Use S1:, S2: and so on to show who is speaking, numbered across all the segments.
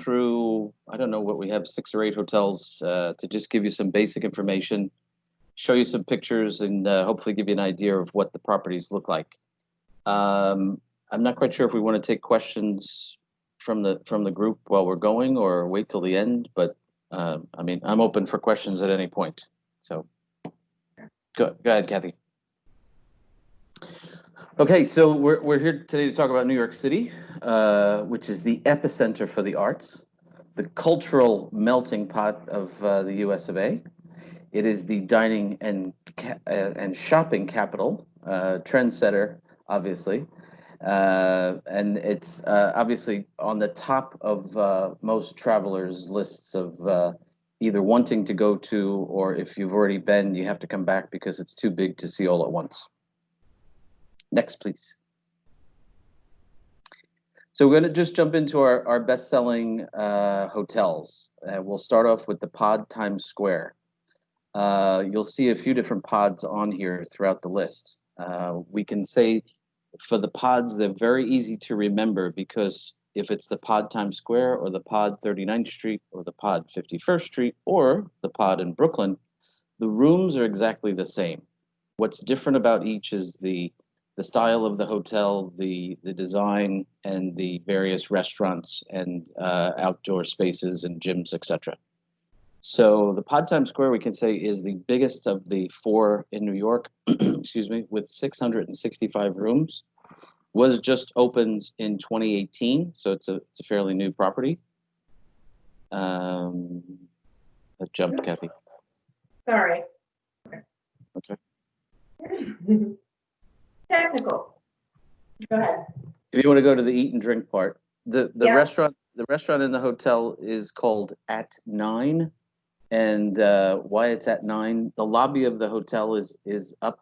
S1: through, I don't know what we have, 6 or 8 hotels to just give you some basic information, show you some pictures, and hopefully give you an idea of what the properties look like. I'm not quite sure if we want to take questions from the group while we're going or wait till the end, but I mean, I'm open for questions at any point. So go ahead, Kathy. Okay, so we're here today to talk about New York City, which is the epicenter for the arts, the cultural melting pot of the US of A. It is the dining and shopping capital, trendsetter, obviously. And it's obviously on the top of most travelers' lists of either wanting to go to, or if you've already been, you have to come back because it's too big to see all at once. Next, please. So we're going to just jump into our best-selling hotels. We'll start off with the Pod Times Square. You'll see a few different pods on here throughout the list. We can say for the pods, they're very easy to remember because if it's the Pod Times Square or the Pod 39th Street or the Pod 51st Street or the Pod in Brooklyn, the rooms are exactly the same. What's different about each is the style of the hotel, the design, and the various restaurants and outdoor spaces and gyms, etc. So the Pod Times Square, we can say, is the biggest of the 4 in New York, excuse me, with 665 rooms. Was just opened in 2018, so it's a fairly new property. That jumped, Kathy.
S2: Sorry.
S1: Okay.
S2: Technical. Go ahead.
S1: If you want to go to the eat and drink part, the
S2: Yeah.
S1: restaurant in the hotel is called At 9, and why it's at 9, the lobby of the hotel is up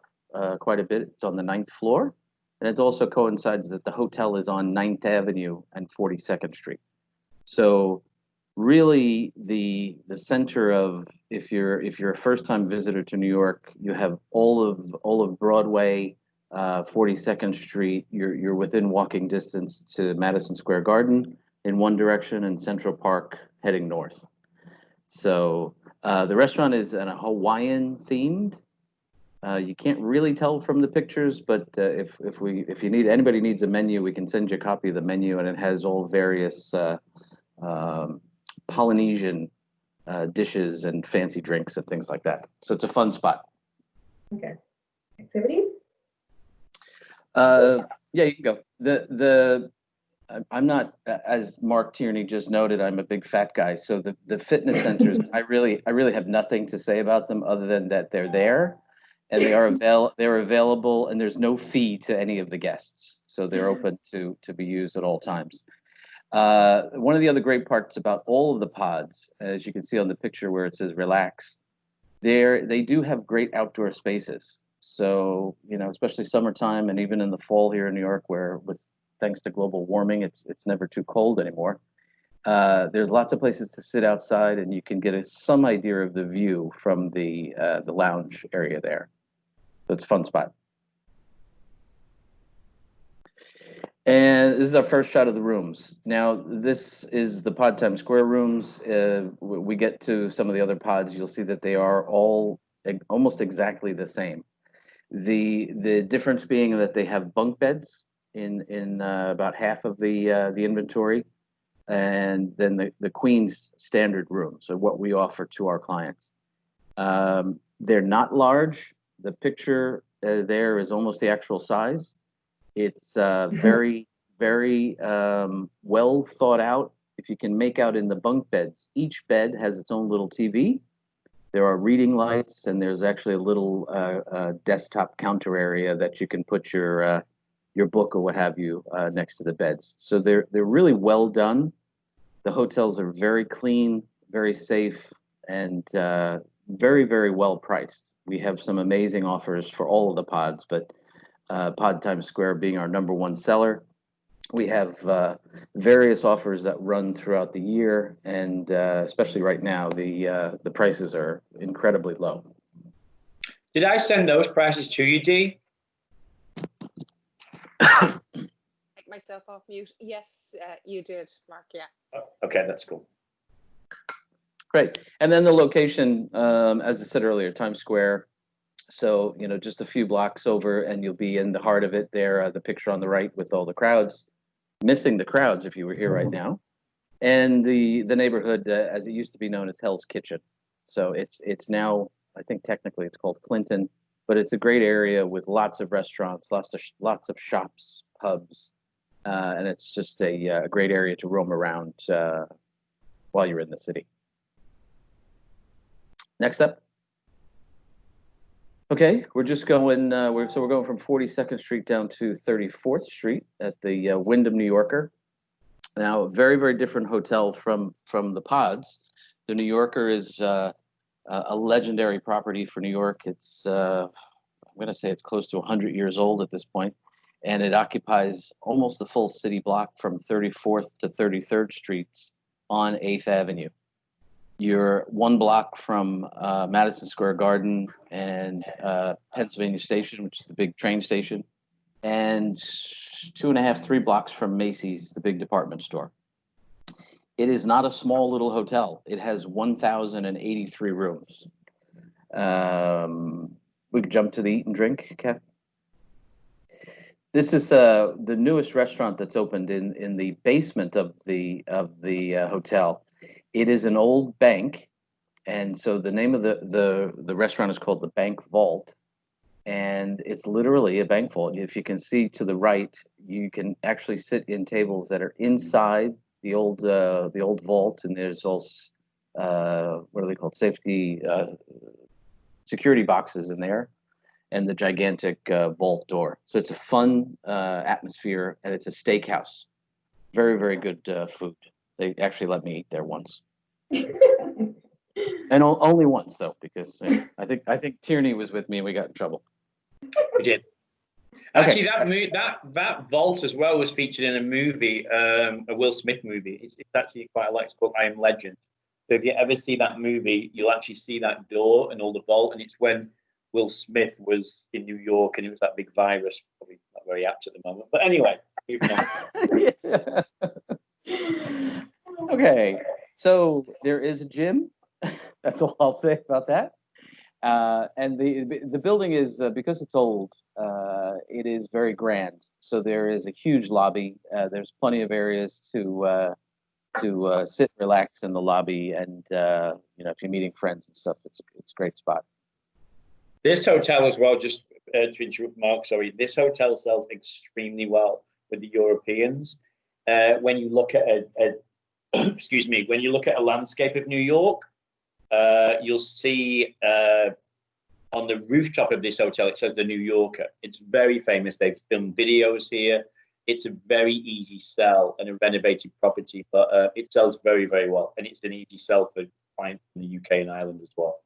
S1: quite a bit. It's on the 9th floor, and it also coincides that the hotel is on 9th Avenue and 42nd Street. So really the center of, if you're a first-time visitor to New York, you have all of Broadway, 42nd Street. You're within walking distance to Madison Square Garden in one direction and Central Park heading north. So the restaurant is a Hawaiian themed. You can't really tell from the pictures, but if anybody needs a menu, we can send you a copy of the menu, and it has all various Polynesian dishes and fancy drinks and things like that. So it's a fun spot.
S2: Okay. Activities?
S1: Yeah, you can go. I'm not, as Mark Tierney just noted, I'm a big fat guy. So the fitness centers, I really have nothing to say about them other than that they're there, and they're available, and there's no fee to any of the guests. So they're open to be used at all times. One of the other great parts about all of the pods, as you can see on the picture where it says relax, they do have great outdoor spaces. So, especially summertime and even in the fall here in New York, where thanks to global warming, it's never too cold anymore. There's lots of places to sit outside, and you can get some idea of the view from the lounge area there. So it's a fun spot. And this is our first shot of the rooms. Now, this is the Pod Times Square rooms. We get to some of the other pods, you'll see that they are all almost exactly the same. The difference being that they have bunk beds in about half of the inventory, and then the Queen's standard room, so what we offer to our clients. They're not large. The picture there is almost the actual size. It's very, very well thought out. If you can make out in the bunk beds, each bed has its own little TV. There are reading lights, and there's actually a little desktop counter area that you can put your book or what have you next to the beds. So they're really well done. The hotels are very clean, very safe, and very, very well priced. We have some amazing offers for all of the pods, but Pod Times Square being our #1 seller. We have various offers that run throughout the year, and especially right now, the prices are incredibly low.
S3: Did I send those prices to you, Dee?
S4: myself off mute. Yes, you did, Mark. Yeah.
S3: Okay, that's cool.
S1: Great. And then the location, as I said earlier, Times Square. So, you know, just a few blocks over and you'll be in the heart of it there, the picture on the right with all the crowds, missing the crowds if you were here right now. And the neighborhood, as it used to be known as Hell's Kitchen. So it's now, I think technically it's called Clinton, but it's a great area with lots of restaurants, lots of shops, pubs, and it's just a great area to roam around while you're in the city. Next up. Okay, we're just going. We're going from 42nd Street down to 34th Street at the Wyndham New Yorker. Now, a very, very different hotel from the Pods. The New Yorker is a legendary property for New York. It's I'm going to say it's close to 100 years old at this point, and it occupies almost the full city block from 34th to 33rd Streets on 8th Avenue. You're one block from Madison Square Garden and Pennsylvania Station, which is the big train station, and 2.5, 3 blocks from Macy's, the big department store. It is not a small little hotel. It has 1,083 rooms. We can jump to the eat and drink, Kath. This is the newest restaurant that's opened in the basement of the hotel. It is an old bank, and so the name of the restaurant is called the Bank Vault, and it's literally a bank vault. If you can see to the right, you can actually sit in tables that are inside the old vault, and there's also what are they called? Safety security boxes in there, and the gigantic vault door. So it's a fun atmosphere, and it's a steakhouse. Very, very good food. They actually let me eat there once. And only once though, because I think Tierney was with me and we got in trouble.
S3: We did. Actually, that vault as well was featured in a movie, a Will Smith movie. It's actually quite like, it's called I Am Legend. So if you ever see that movie, you'll actually see that door and all the vault, and it's when Will Smith was in New York and it was that big virus. Probably not very apt at the moment, but anyway.
S1: Okay, so there is a gym. That's all I'll say about that. And the building is because it's old. It is very grand. So there is a huge lobby. There's plenty of areas to sit, relax in the lobby, and if you're meeting friends and stuff, it's a great spot.
S3: This hotel as well, just to interrupt Mark, sorry, this hotel sells extremely well with the Europeans. When you look at excuse me, when you look at a landscape of New York, you'll see on the rooftop of this hotel, it says the New Yorker. It's very famous. They've filmed videos here. It's a very easy sell and a renovated property, but it sells very, very well. And it's an easy sell for clients in the UK and Ireland as well.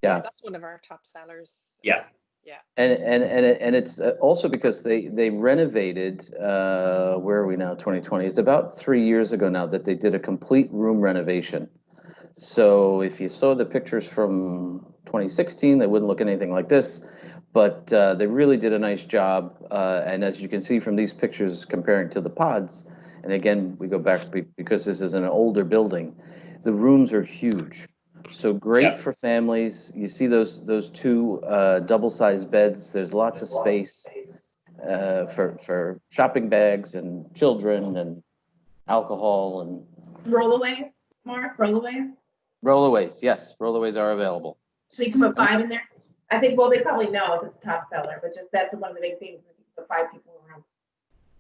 S1: Yeah,
S4: That's one of our top sellers.
S3: Yeah.
S4: Yeah.
S1: And it's also because they renovated, where are we now, 2020? It's about 3 years ago now that they did a complete room renovation. So if you saw the pictures from 2016, they wouldn't look anything like this, but they really did a nice job. And as you can see from these pictures comparing to the Pods, and again, we go back because this is an older building, the rooms are huge. So great for families. You see those two double-sized beds. There's lots of space for shopping bags and children and alcohol and
S2: Rollaways, Mark, rollaways?
S1: rollaways. Yes, rollaways are available.
S2: So you can put 5 in there? I think, well, they probably know if it's a top seller, but just that's one of the big things, you can put 5 people around.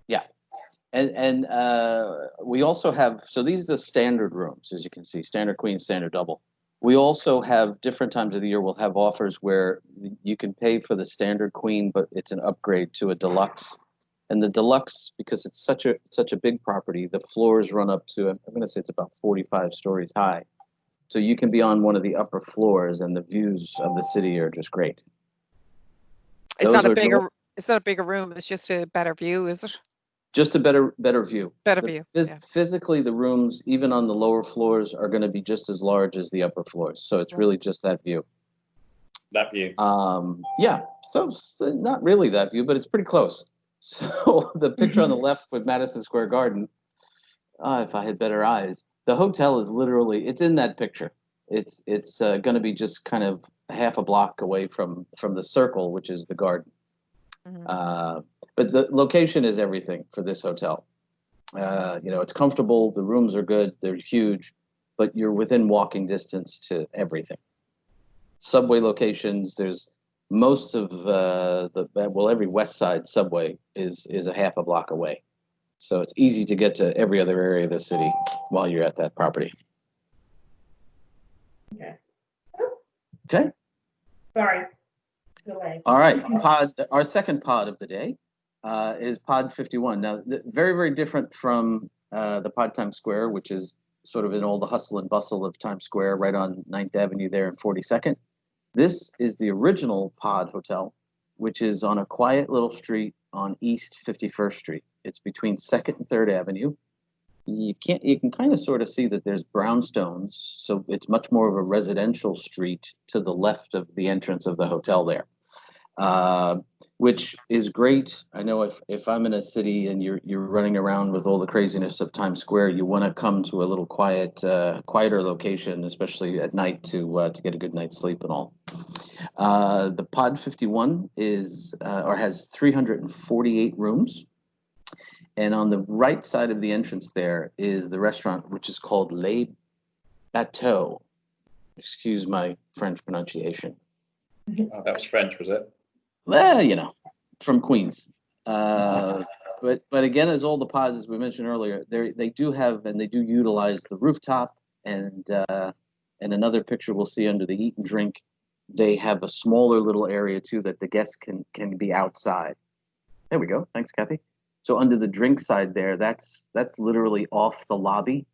S1: Yeah. And we also have, so these are the standard rooms, as you can see, standard queen, standard double. We also have different times of the year, we'll have offers where you can pay for the standard queen, but it's an upgrade to a deluxe. And the deluxe, because it's such a big property, the floors run up to, I'm going to say it's about 45 stories high. So you can be on one of the upper floors and the views of the city are just great.
S5: It's not a bigger room, it's just a better view, is it?
S1: Just a better view.
S5: Better view. Yeah.
S1: Physically, the rooms, even on the lower floors, are going to be just as large as the upper floors. So it's really just that view.
S3: That view.
S1: Yeah. So not really that view, but it's pretty close. So the picture on the left with Madison Square Garden, if I had better eyes, the hotel is literally, it's in that picture. It's going to be just kind of half a block away from the circle, which is the garden.
S5: Mhm.
S1: But the location is everything for this hotel. It's comfortable. The rooms are good. They're huge, but you're within walking distance to everything. Subway locations. There's most of every West Side subway is a half a block away, so it's easy to get to every other area of the city while you're at that property.
S2: Okay.
S1: Okay.
S2: Sorry. Delay.
S1: All right. Our second pod of the day is Pod 51. Now, very, very different from the Pod Times Square, which is sort of in all the hustle and bustle of Times Square, right on 9th Avenue there and 42nd. This is the original Pod Hotel, which is on a quiet little street on East 51st Street. It's between 2nd and 3rd Avenue. You can kind of sort of see that there's brownstones, so it's much more of a residential street to the left of the entrance of the hotel there. Which is great. I know if I'm in a city and you're running around with all the craziness of Times Square, you want to come to a little quieter location, especially at night to get a good night's sleep and all. The Pod 51 has 348 rooms, and on the right side of the entrance there is the restaurant, which is called Les Bateaux. Excuse my French pronunciation.
S3: Oh, that was French, was it?
S1: Well, from Queens. But again, as all the pods, as we mentioned earlier, they do utilize the rooftop, and another picture we'll see under the eat and drink. They have a smaller little area too that the guests can be outside. There we go. Thanks, Kathy. So under the drink side there, that's literally off the lobby.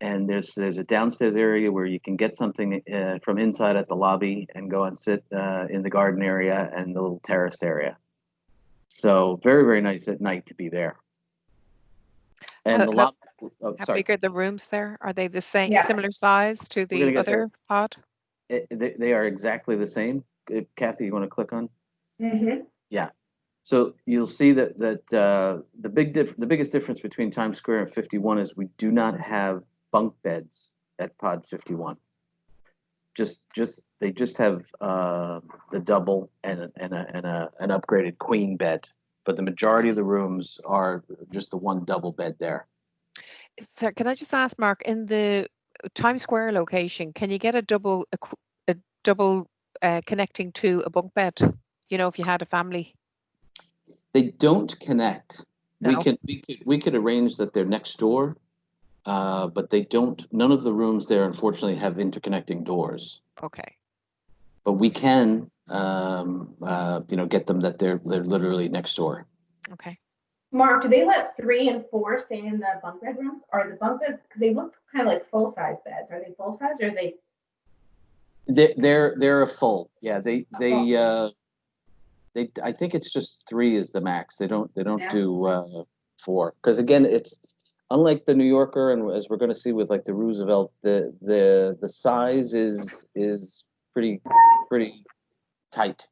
S1: And there's a downstairs area where you can get something from inside at the lobby and go and sit in the garden area and the little terraced area. So very, very nice at night to be there. And the lobby. Oh,
S5: How
S1: sorry.
S5: big are the rooms there? Are they the same,
S2: Yeah.
S5: similar size to
S1: We're gonna
S5: the
S1: get there.
S5: other pod?
S1: They are exactly the same. Kathy, you want to click on?
S2: Mm-hmm.
S1: Yeah. So you'll see that the biggest difference between Times Square and 51 is we do not have bunk beds at Pod 51. They just have the double and an upgraded queen bed, but the majority of the rooms are just the one double bed there.
S5: So can I just ask, Mark, in the Times Square location, can you get a double connecting to a bunk bed? If you had a family.
S1: They don't connect.
S5: No.
S1: We could arrange that they're next door. But they don't. None of the rooms there, unfortunately, have interconnecting doors.
S5: Okay.
S1: But we can, get them that they're literally next door.
S5: Okay.
S2: Mark, do they let 3 and 4 stay in the bunk bed rooms? Or the bunk beds, because they look kind of like full size beds. Are they full size or are they?
S1: They're a full. Yeah, I think it's just 3 is the max. They don't do 4, because again, it's unlike the New Yorker, and as we're going to see with like the Roosevelt, the size is pretty tight.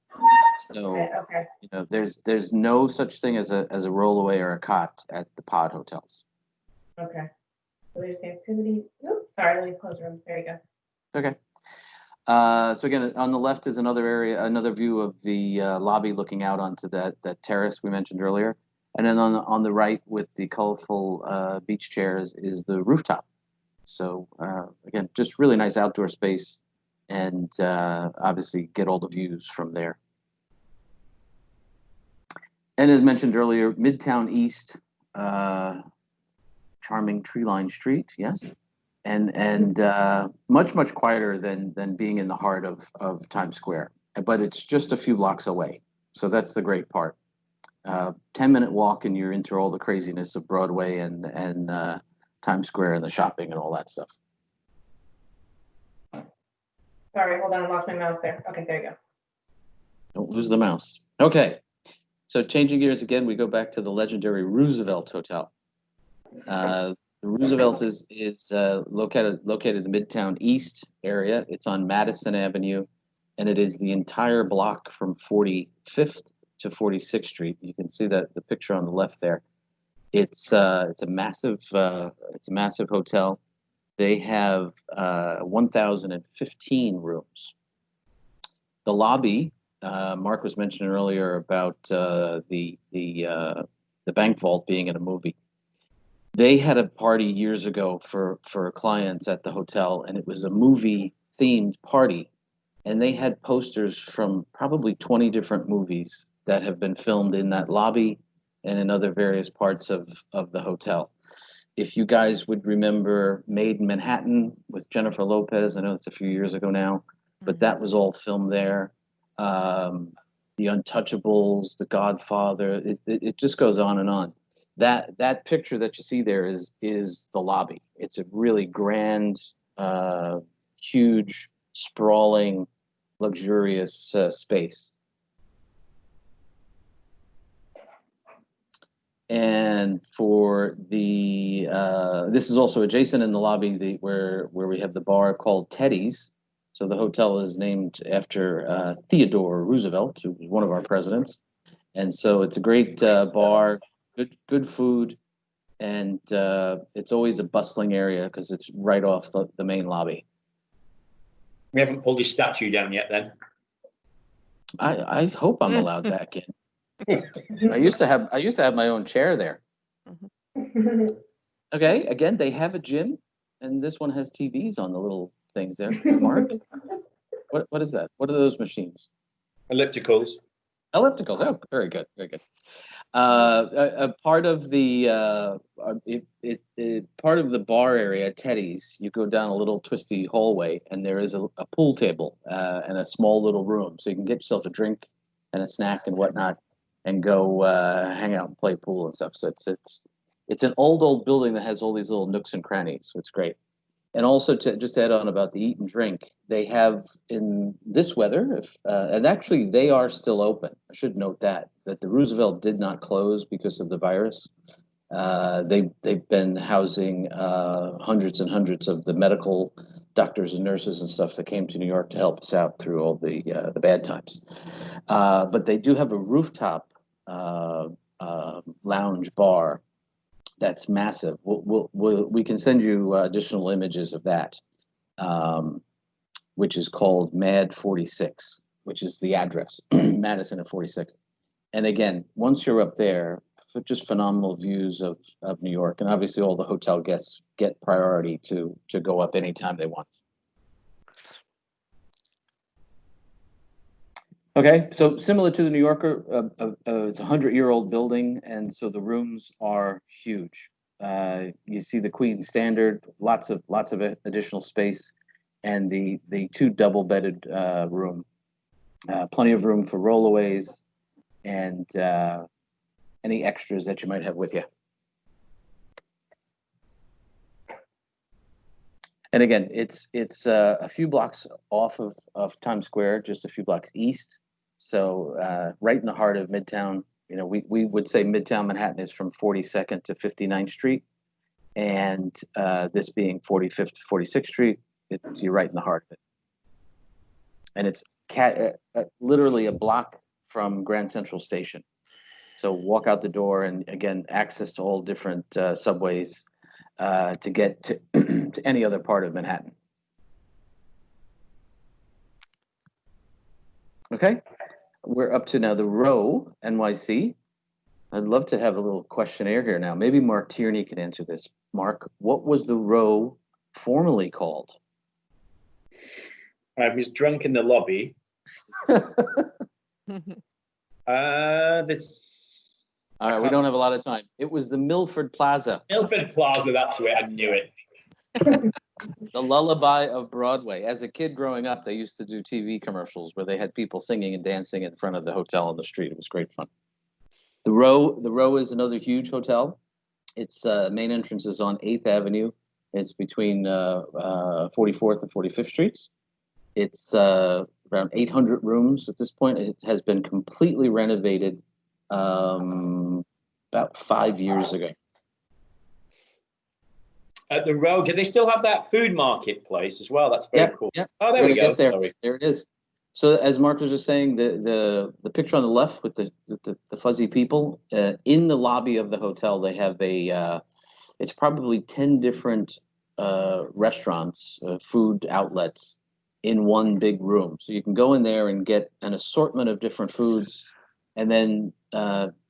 S1: So
S2: Okay.
S1: there's no such thing as a rollaway or a cot at the pod hotels.
S2: Okay. So there's the activity. Oops, sorry, let me close the room. There you go.
S1: Okay. So again, on the left is another view of the lobby looking out onto that terrace we mentioned earlier. And then on the right with the colorful beach chairs is the rooftop. So again, just really nice outdoor space, and obviously get all the views from there. And as mentioned earlier, Midtown East, charming tree-lined street, yes, and much quieter than being in the heart of Times Square. But it's just a few blocks away, so that's the great part. 10-minute walk and you're into all the craziness of Broadway and Times Square and the shopping and all that stuff.
S2: Sorry, hold on, I lost my mouse there. Okay, there you go.
S1: Don't lose the mouse. Okay, so changing gears again, we go back to the legendary Roosevelt Hotel. The Roosevelt is located in the Midtown East area. It's on Madison Avenue, and it is the entire block from 45th to 46th Street. You can see that the picture on the left there. It's a massive hotel. They have 1,015 rooms. The lobby, Mark was mentioning earlier about the bank vault being in a movie. They had a party years ago for clients at the hotel, and it was a movie themed party. And they had posters from probably 20 different movies that have been filmed in that lobby and in other various parts of the hotel. If you guys would remember Made in Manhattan with Jennifer Lopez, I know it's a few years ago now, but that was all filmed there. The Untouchables, The Godfather, it just goes on and on. That picture that you see there is the lobby. It's a really grand, huge, sprawling, luxurious space. And for the this is also adjacent in the lobby, where we have the bar called Teddy's. So the hotel is named after Theodore Roosevelt, who was one of our presidents. And so it's a great bar, good food, and it's always a bustling area because it's right off the main lobby.
S3: We haven't pulled his statue down yet, then.
S1: I hope I'm allowed back in. I used to have my own chair there. Okay, again, they have a gym, and this one has TVs on the little things there. Mark, what is that? What are those machines?
S3: Ellipticals.
S1: Ellipticals. Oh, very good, very good. A part of the part of the bar area, Teddy's. You go down a little twisty hallway, and there is a pool table and a small little room, so you can get yourself a drink and a snack and whatnot, and go hang out and play pool and stuff. So it's an old building that has all these little nooks and crannies. So it's great. And also to just add on about the eat and drink, they have in this weather, and actually they are still open. I should note that the Roosevelt did not close because of the virus. They've been housing hundreds and hundreds of the medical doctors and nurses and stuff that came to New York to help us out through all the bad times. But they do have a rooftop lounge bar that's massive. We can send you additional images of that, which is called Mad 46, which is the address, Madison and 46th. And again, once you're up there, just phenomenal views of New York. And obviously all the hotel guests get priority to go up anytime they want. Okay, so similar to the New Yorker, it's a 100-year-old building, and so the rooms are huge. You see the Queen Standard, lots of additional space, and the two double-bedded room, plenty of room for rollaways, and any extras that you might have with you. And again, it's a few blocks off of Times Square, just a few blocks east. So right in the heart of Midtown. You know, we would say Midtown Manhattan is from 42nd to 59th Street, and this being 45th to 46th Street, you're right in the heart of it. And it's literally a block from Grand Central Station. So walk out the door, and again, access to all different subways to get to, to any other part of Manhattan. Okay, we're up to now the Row, NYC. I'd love to have a little questionnaire here now. Maybe Mark Tierney can answer this. Mark, what was the Row formerly called?
S3: I was drunk in the lobby.
S1: All right, we don't have a lot of time. It was the Milford Plaza.
S3: Milford Plaza, that's it. I knew it.
S1: The lullaby of Broadway. As a kid growing up, they used to do TV commercials where they had people singing and dancing in front of the hotel on the street. It was great fun. The Row is another huge hotel. Its main entrance is on 8th Avenue. It's between 44th and 45th Streets. It's around 800 rooms at this point. It has been completely renovated about 5 years ago.
S3: At the Row, do they still have that food marketplace as well? That's very cool.
S1: Yeah.
S3: Oh, there we go.
S1: There.
S3: Sorry.
S1: There it is. So as Mark was just saying, the picture on the left with the fuzzy people in the lobby of the hotel, they have it's probably 10 different restaurants, food outlets in one big room. So you can go in there and get an assortment of different foods. And then,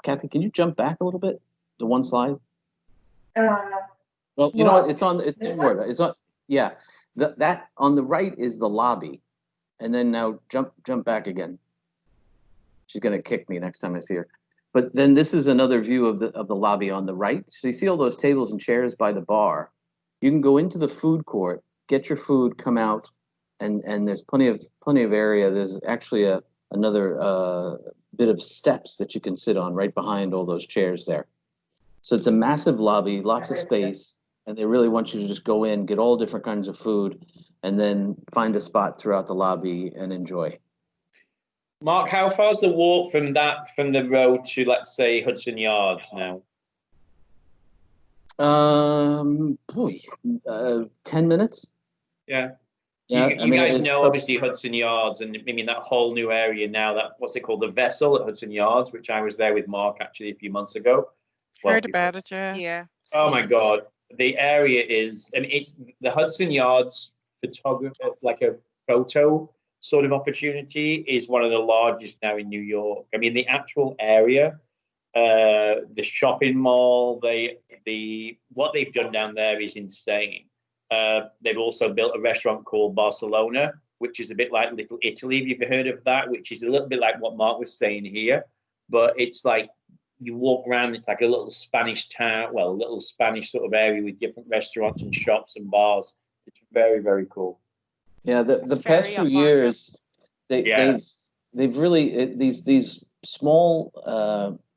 S1: Kathy, can you jump back a little bit? The one slide? Well, you know what? It's on. Don't worry about it. It's on. Yeah, that on the right is the lobby, and then now jump back again. She's gonna kick me next time I see her. But then this is another view of the lobby on the right. So you see all those tables and chairs by the bar. You can go into the food court, get your food, come out, and there's plenty of area. There's actually another bit of steps that you can sit on right behind all those chairs there. So it's a massive lobby, lots of space, and they really want you to just go in, get all different kinds of food, and then find a spot throughout the lobby and enjoy.
S3: Mark, how far is the walk from the road to, let's say, Hudson Yards now?
S1: 10 minutes.
S3: Yeah.
S1: Yeah,
S3: You guys know, obviously, Hudson Yards, and I mean that whole new area now. That what's it called, the Vessel at Hudson Yards, which I was there with Mark actually a few months ago.
S5: Heard about it, yeah.
S4: Yeah.
S3: Oh
S4: seen
S3: my
S4: it.
S3: God, the area is. I mean, it's the Hudson Yards photography, like a photo sort of opportunity, is one of the largest now in New York. I mean, the actual area, the shopping mall, what they've done down there is insane. They've also built a restaurant called Barcelona, which is a bit like Little Italy. Have you ever heard of that? Which is a little bit like what Mark was saying here, but it's like you walk around, it's like a little Spanish town, well, a little Spanish sort of area with different restaurants and shops and bars. It's very, very cool.
S1: Yeah, the
S5: It's
S1: past
S5: very
S1: few
S5: upmarket.
S1: years,
S3: Yeah.
S1: they've really these small,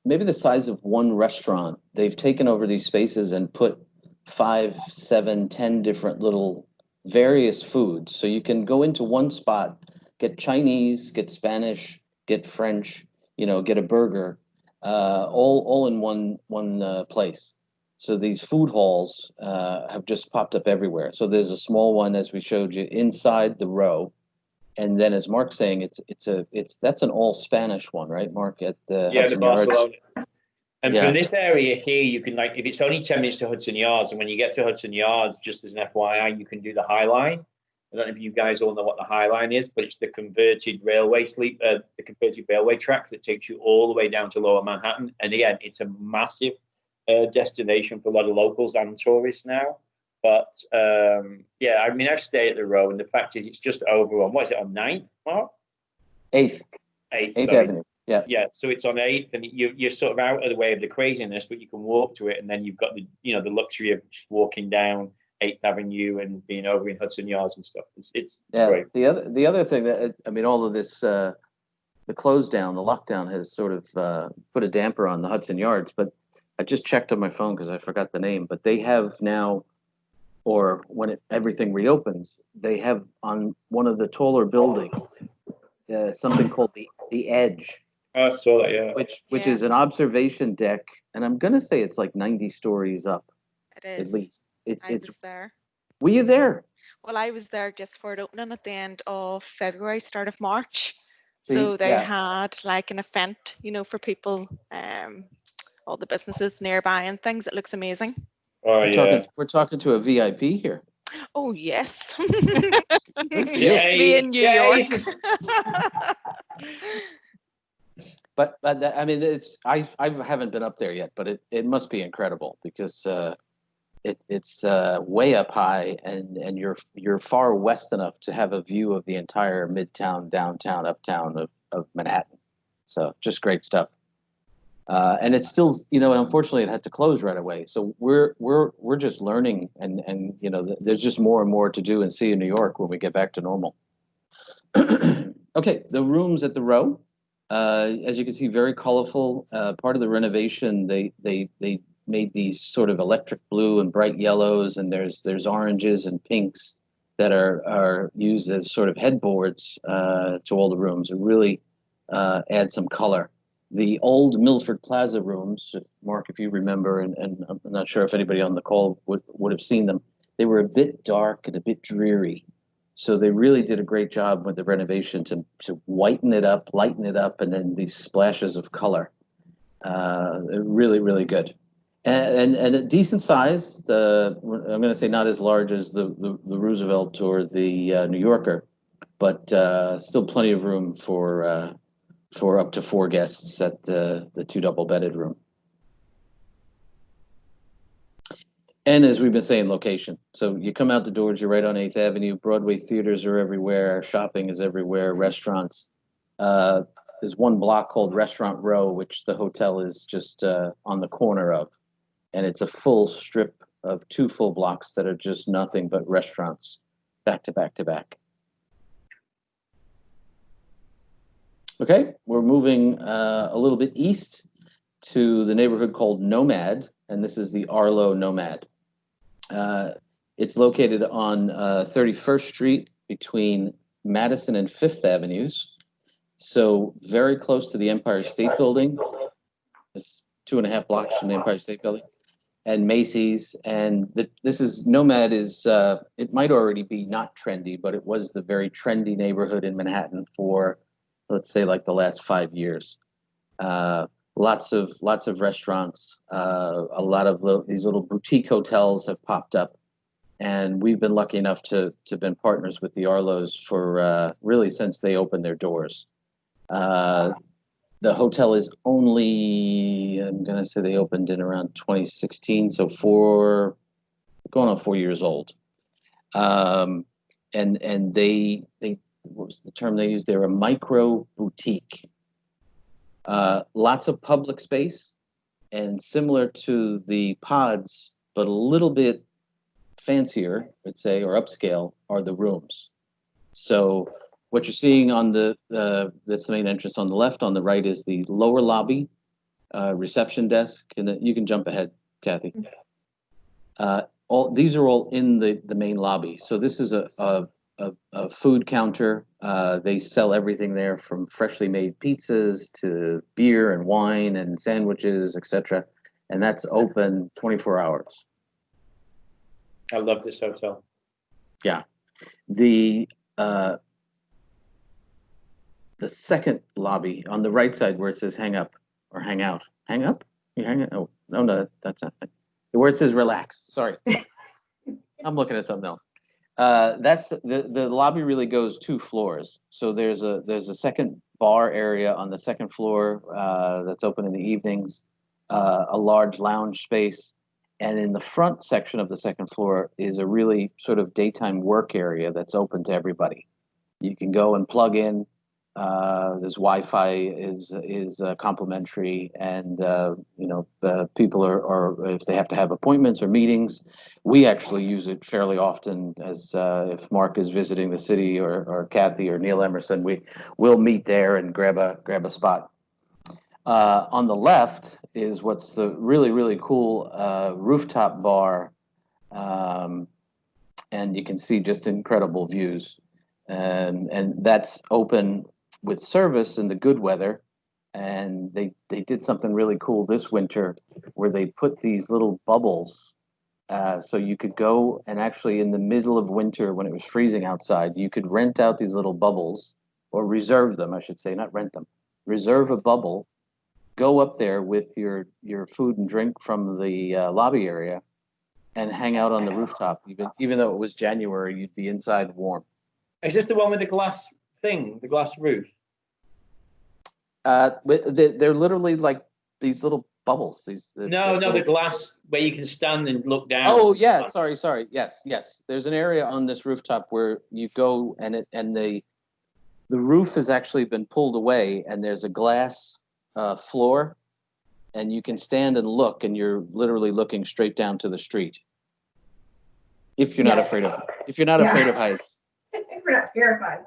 S1: maybe the size of one restaurant. They've taken over these spaces and put 5, 7, 10 different little various foods. So you can go into one spot, get Chinese, get Spanish, get French, get a burger, all in one place. So these food halls have just popped up everywhere. So there's a small one, as we showed you, inside the row, and then, as Mark's saying, that's an all Spanish one, right, Mark? At the
S3: Yeah, the
S1: Hudson Yards.
S3: Barcelona. And
S1: Yeah.
S3: from this area here, you can, like, if it's only 10 minutes to Hudson Yards, and when you get to Hudson Yards, just as an FYI, you can do the High Line. I don't know if you guys all know what the High Line is, but it's the converted railway track that takes you all the way down to Lower Manhattan. And again, it's a massive destination for a lot of locals and tourists now. But yeah, I mean, I've stayed at the Row, and the fact is, it's just over on, what is it, on 9th, Mark?
S1: 8th
S3: 8th
S1: Avenue. Yeah.
S3: Yeah, so it's on 8th, and you're sort of out of the way of the craziness, but you can walk to it, and then you've got the luxury of just walking down 8th Avenue and being over in Hudson Yards and stuff. It's great.
S1: The other thing that, I mean, all of this, the close down, the lockdown has sort of put a damper on the Hudson Yards. But I just checked on my phone because I forgot the name. But they have now, or when everything reopens, they have on one of the taller buildings something called the Edge.
S3: Oh, I saw that, yeah.
S1: Which
S4: Yeah.
S1: is an observation deck, and I'm gonna say it's like 90 stories up
S4: It
S1: at
S4: is.
S1: least.
S4: I was there.
S1: Were you there?
S4: Well, I was there just for it opening at the end of February, start of March.
S1: See,
S4: So they
S1: yeah.
S4: had like an event, for people, all the businesses nearby and things. It looks amazing.
S3: Oh, yeah.
S1: We're talking to a VIP here.
S4: Oh, yes.
S1: Good for you.
S4: Me in New York.
S1: But I mean, I haven't been up there yet, but it must be incredible because it's way up high, and you're far west enough to have a view of the entire midtown, downtown, uptown of Manhattan. So just great stuff. And it's still, unfortunately, it had to close right away. So we're just learning, and there's just more and more to do and see in New York when we get back to normal. Okay, the rooms at the Row, as you can see, very colorful. Part of the renovation, they made these sort of electric blue and bright yellows, and there's oranges and pinks that are used as sort of headboards to all the rooms. It really adds some color. The old Milford Plaza rooms, Mark, if you remember, and I'm not sure if anybody on the call would have seen them, they were a bit dark and a bit dreary. So they really did a great job with the renovation to whiten it up, lighten it up, and then these splashes of color. Really, really good. And a decent size. I'm going to say not as large as the Roosevelt or the New Yorker, but still plenty of room for up to 4 guests at the 2 double-bedded room. And as we've been saying, location. So you come out the doors, you're right on 8th Avenue. Broadway theaters are everywhere. Shopping is everywhere. Restaurants. There's one block called Restaurant Row, which the hotel is just on the corner of. And it's a full strip of 2 full blocks that are just nothing but restaurants, back to back to back. Okay, we're moving a little bit east to the neighborhood called Nomad, and this is the Arlo Nomad. It's located on 31st Street between Madison and 5th Avenues, so very close to the Empire State Building. It's 2.5 blocks from the Empire State Building, and Macy's. And this is Nomad is it might already be not trendy, but it was the very trendy neighborhood in Manhattan for, let's say, like the last 5 years. Lots of restaurants, a lot of these little boutique hotels have popped up, and we've been lucky enough to been partners with the Arlos for really since they opened their doors. The hotel is only, I'm gonna say they opened in around 2016, so going on 4 years old. And they what was the term they used? They're a micro boutique. Lots of public space, and similar to the pods, but a little bit fancier, let's say, or upscale, are the rooms. So what you're seeing on that's the main entrance on the left. On the right is the lower lobby, reception desk, and you can jump ahead, Kathy. All these are all in the main lobby. So this is a food counter. They sell everything there, from freshly made pizzas to beer and wine and sandwiches, etc. And that's open 24 hours.
S3: I love this hotel.
S1: Yeah. The second lobby on the right side, where it says hang up or hang out. Hang up? You hang it? Oh, no, that's not it. Where it says relax. Sorry. I'm looking at something else. That's the lobby really goes 2 floors. So there's a second bar area on the second floor that's open in the evenings, a large lounge space, and in the front section of the second floor is a really sort of daytime work area that's open to everybody. You can go and plug in. There's Wi-Fi is complimentary, and people are if they have to have appointments or meetings, we actually use it fairly often. As if Mark is visiting the city, or Kathy or Neil Emerson, we'll meet there and grab a spot. On the left is what's the really cool rooftop bar, and you can see just incredible views, and that's open with service in the good weather. And they did something really cool this winter, where they put these little bubbles, so you could go and actually, in the middle of winter when it was freezing outside, you could rent out these little bubbles, or reserve them, I should say, not rent them. Reserve a bubble, go up there with your food and drink from the lobby area, and hang out on the rooftop. Even though it was January, you'd be inside warm.
S3: Is this the one with the glass thing, the glass roof?
S1: They're literally like these little bubbles.
S3: The glass where you can stand and look down.
S1: Oh yeah, sorry. Yes. There's an area on this rooftop where you go, and the roof has actually been pulled away, and there's a glass floor, and you can stand and look, and you're literally looking straight down to the street. If you're not afraid of heights.
S2: If we're not terrified.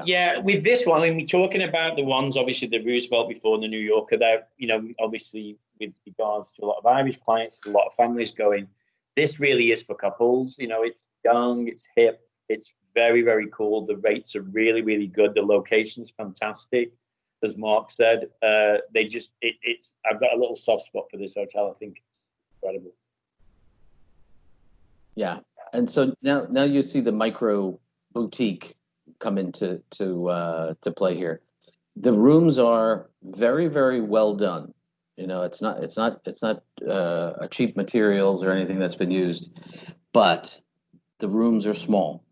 S3: Yeah, with this one, I mean, we're talking about the ones, obviously, the Roosevelt before the New Yorker, that, obviously, with regards to a lot of Irish clients, a lot of families going. This really is for couples. It's young, it's hip, it's very, very cool. The rates are really, really good. The location's fantastic, as Mark said. I've got a little soft spot for this hotel. I think it's incredible.
S1: Yeah, and so now you see the micro boutique come into to play here. The rooms are very, very well done. You know, it's not a cheap materials or anything that's been used, but the rooms are small.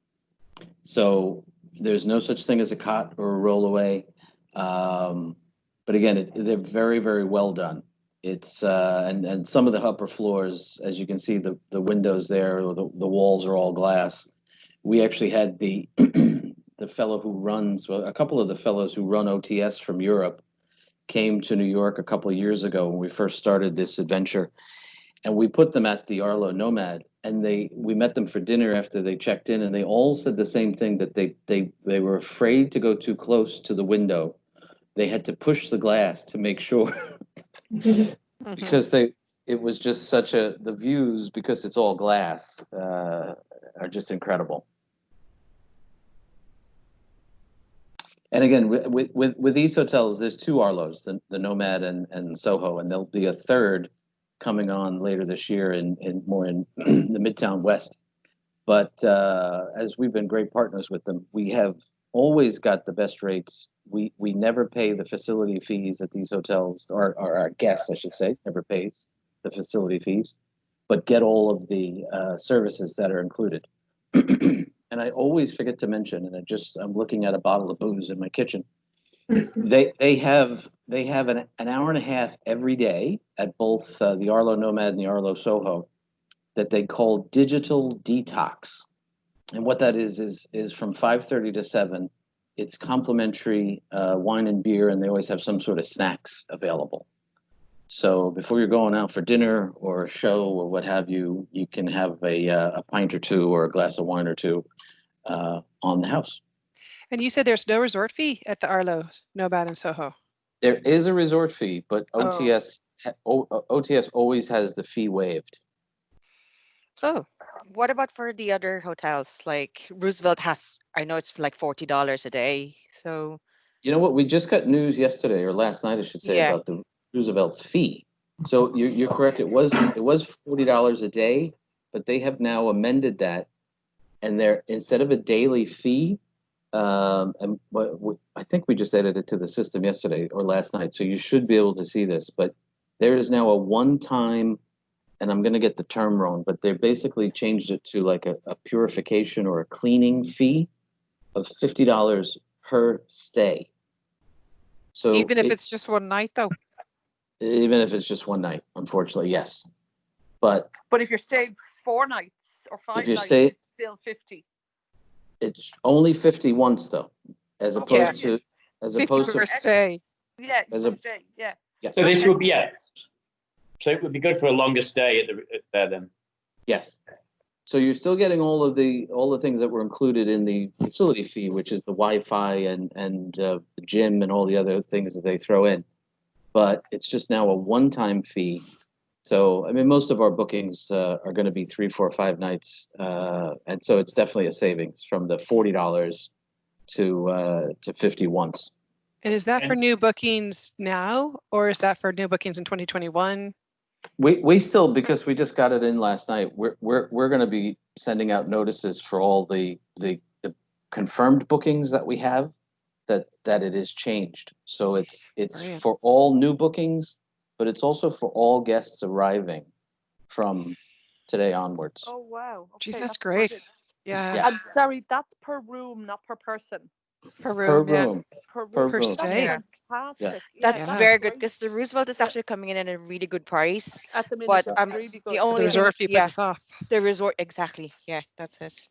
S1: So there's no such thing as a cot or a rollaway. But again, they're very, very well done. It's and some of the upper floors, as you can see, the windows there, the walls are all glass. We actually had the the fellow who runs, well, a couple of the fellows who run OTS from Europe came to New York a couple of years ago when we first started this adventure, and we put them at the Arlo Nomad, and we met them for dinner after they checked in, and they all said the same thing, that they were afraid to go too close to the window. They had to push the glass to make sure because it was just the views, because it's all glass, are just incredible. And again, with these hotels, there's two Arlos, the Nomad and Soho, and there'll be a third coming on later this year in more in the Midtown West. But as we've been great partners with them, we have always got the best rates. We never pay the facility fees at these hotels, or our guests, I should say, never pays the facility fees, but get all of the services that are included. And I always forget to mention, and I'm looking at a bottle of booze in my kitchen. They have an hour and a half every day at both the Arlo Nomad and the Arlo Soho that they call digital detox. And what that is from 5:30 to 7, it's complimentary wine and beer, and they always have some sort of snacks available. So before you're going out for dinner or a show or what have you, you can have a pint or two or a glass of wine or two on the house.
S6: And you said there's no resort fee at the Arlo, Nomad, and Soho.
S1: There is a resort fee, but OTS always has the fee waived.
S6: Oh,
S7: What about for the other hotels? Like Roosevelt has, I know it's like $40 a day. So
S1: You know what? We just got news yesterday or last night, I should say,
S7: Yeah.
S1: about the Roosevelt's fee. So you're correct. It was $40 a day, but they have now amended that, and they're, instead of a daily fee, I think we just added it to the system yesterday or last night, so you should be able to see this. But there is now a one-time, and I'm going to get the term wrong, but they basically changed it to like a purification or a cleaning fee of $50 per stay. So
S5: Even if it's just one night, though.
S1: even if it's just one night, unfortunately, yes. But
S8: But if you're staying 4 nights or 5
S1: you
S8: nights,
S1: stay-
S8: it's still 50.
S1: it's only 50 once though, as
S8: Okay,
S1: opposed to
S5: 50 per stay.
S8: Yeah,
S1: as
S8: per
S1: a-
S8: stay, yeah.
S3: So this would be So it would be good for a longer stay at there then.
S1: Yes. So you're still getting all the things that were included in the facility fee, which is the Wi-Fi and the gym and all the other things that they throw in. But it's just now a one-time fee. So I mean, most of our bookings are going to be 3, 4, 5 nights, and so it's definitely a savings from the $40 to 50 once.
S6: and is that for
S3: And-
S6: new bookings now, or is that for new bookings in 2021?
S1: We still, because we just got it in last night, we're going to be sending out notices for all the confirmed bookings that we have, that it is changed. So it's
S6: Brilliant.
S1: for all new bookings, but it's also for all guests arriving from today onwards.
S8: Oh, wow.
S6: Geez,
S8: Okay,
S6: that's great.
S8: brilliant.
S6: Yeah,
S8: And sorry, that's per room, not per person.
S6: per
S1: Per
S6: room. Yeah.
S1: room.
S8: Per
S1: Per
S8: room.
S1: room.
S8: That's
S6: stay.
S8: fantastic.
S7: that's
S6: Yeah.
S7: very good
S8: great.
S7: because the Roosevelt is actually coming in at a really good price.
S8: At the minute,
S7: But
S8: it's really good.
S7: the only
S6: The
S7: thing,
S6: resort fee
S7: yeah,
S6: puts us off.
S7: the resort, exactly. Yeah, that's it.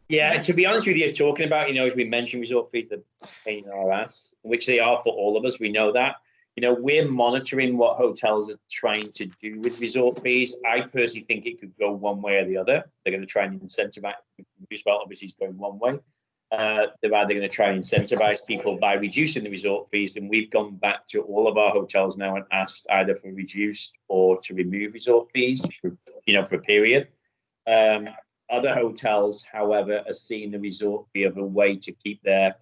S3: Yeah, to be honest with you, talking about, as we mentioned, resort fees are a pain in our ass, which they are for all of us. We know that. We're monitoring what hotels are trying to do with resort fees. I personally think it could go one way or the other. They're going to try and incentivize. Roosevelt obviously is going one way. They're either going to try and incentivize people by reducing the resort fees, and we've gone back to all of our hotels now and asked either for reduced or to remove resort fees, for a period. Other hotels, however, are seeing the resort fee of a way to keep their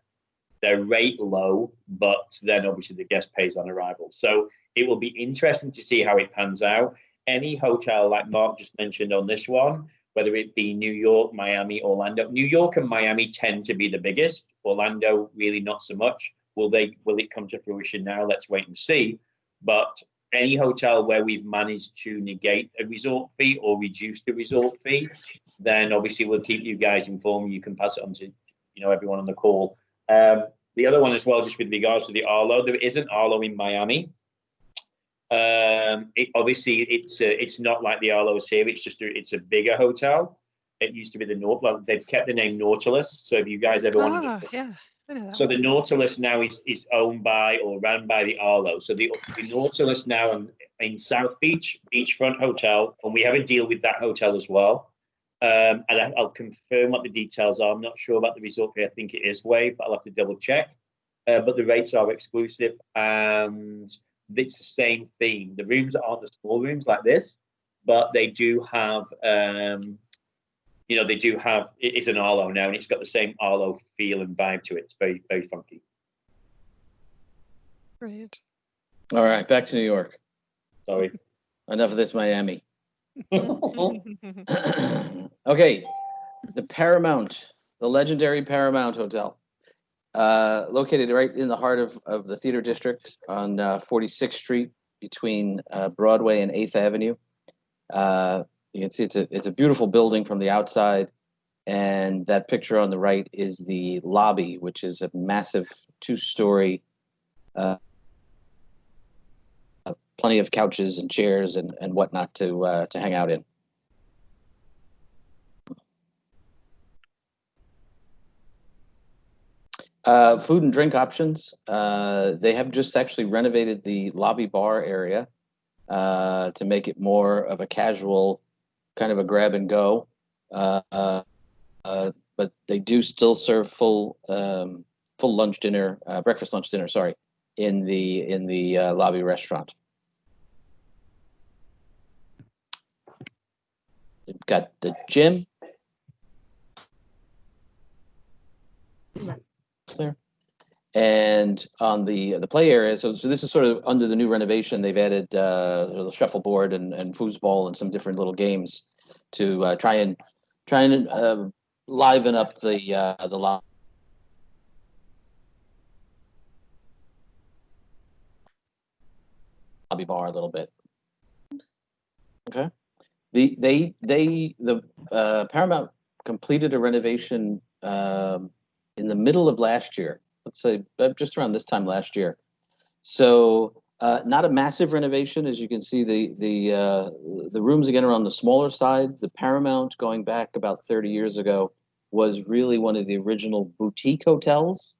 S3: rate low, but then obviously the guest pays on arrival. So it will be interesting to see how it pans out. Any hotel, like Mark just mentioned on this one, whether it be New York, Miami, Orlando. New York and Miami tend to be the biggest. Orlando, really not so much. Will it come to fruition now? Let's wait and see. But any hotel where we've managed to negate a resort fee or reduce the resort fee, then obviously we'll keep you guys informed. You can pass it on to everyone on the call. The other one as well, just with regards to the Arlo, there is an Arlo in Miami. Obviously it's not like the Arlo's here. It's a bigger hotel. It used to be well, they've kept the name Nautilus. So if you guys ever want to
S6: Yeah, I know that
S3: so
S6: one.
S3: the Nautilus now is owned by or ran by the Arlo. So the Nautilus now in South Beach, beachfront hotel, and we have a deal with that hotel as well. And I'll confirm what the details are. I'm not sure about the resort fee. I think it is waived, but I'll have to double check. But the rates are exclusive, and it's the same theme. The rooms aren't the small rooms like this, but they do have it is an Arlo now, and it's got the same Arlo feel and vibe to it. It's very, very funky.
S6: Brilliant.
S1: All right, back to New York.
S3: Sorry.
S1: Enough of this Miami. Okay, the Paramount, the legendary Paramount Hotel, located right in the heart of the theater district on 46th Street between Broadway and 8th Avenue. You can see it's a beautiful building from the outside, and that picture on the right is the lobby, which is a massive 2-story, plenty of couches and chairs and whatnot to hang out in. Food and drink options. They have just actually renovated the lobby bar area to make it more of a casual kind of a grab and go. But they do still serve full lunch, dinner, breakfast, lunch, dinner. Sorry, in the lobby restaurant. They've got the gym. Clear. And on the play area, so this is sort of under the new renovation. They've added the shuffleboard and foosball and some different little games to try and liven up the lobby bar a little bit. Okay. The Paramount completed a renovation in the middle of last year. Let's say just around this time last year. So not a massive renovation, as you can see. The rooms again are on the smaller side. The Paramount, going back about 30 years ago, was really one of the original boutique hotels.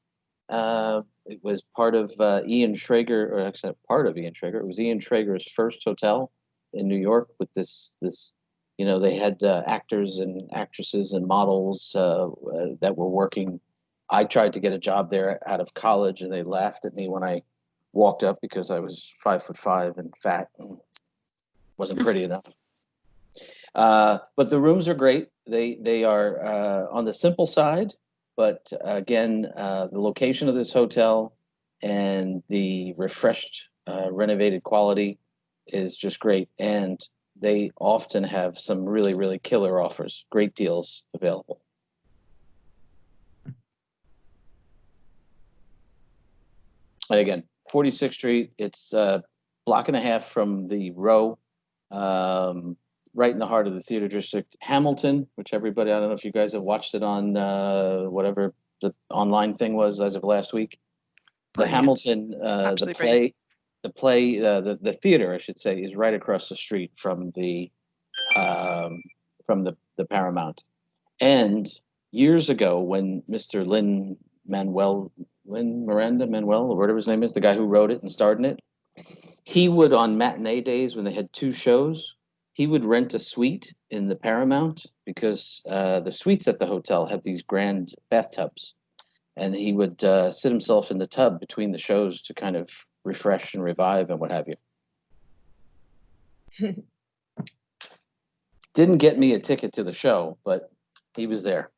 S1: It was part of Ian Schrager, or actually part of Ian Schrager. It was Ian Schrager's first hotel in New York with this. They had actors and actresses and models that were working. I tried to get a job there out of college, and they laughed at me when I walked up because I was 5'5" and fat and wasn't pretty enough. But the rooms are great. They are on the simple side, but again, the location of this hotel and the refreshed, renovated quality is just great. And they often have some really, really killer offers, great deals available. And again, 46th Street, it's a block and a half from the Row, right in the heart of the theater district. Hamilton, which everybody, I don't know if you guys have watched it on whatever the online thing was as of last week. The
S6: Brilliant.
S1: Hamilton,
S6: Absolutely
S1: the theater, I should say, is right across the street from the Paramount. And years ago, when Mr. Miranda Manuel, or whatever his name is, the guy who wrote it and starred in it, he would, on matinee days when they had 2 shows, he would rent a suite in the Paramount because the suites at the hotel have these grand bathtubs. And he would sit himself in the tub between the shows to kind of refresh and revive and what have you. Didn't get me a ticket to the show, but he was there.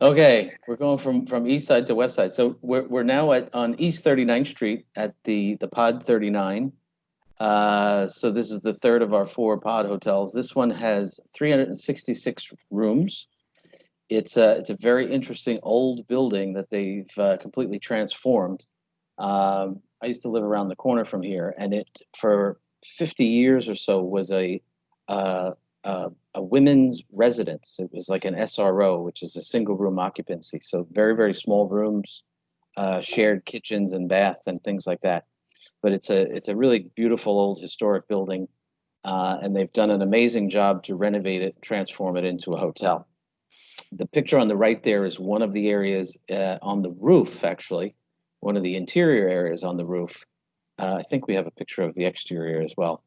S1: Okay, we're going from east side to west side. So we're now on East 39th Street at the Pod 39. So this is the third of our 4 pod hotels. This one has 366 rooms. It's a very interesting old building that they've completely transformed. I used to live around the corner from here, and it for 50 years or so was a women's residence. It was like an SRO, which is a single room occupancy. So very, very small rooms, shared kitchens and bath and things like that. But it's a really beautiful old historic building, and they've done an amazing job to renovate it, transform it into a hotel. The picture on the right there is one of the areas on the roof, actually, one of the interior areas on the roof. I think we have a picture of the exterior as well.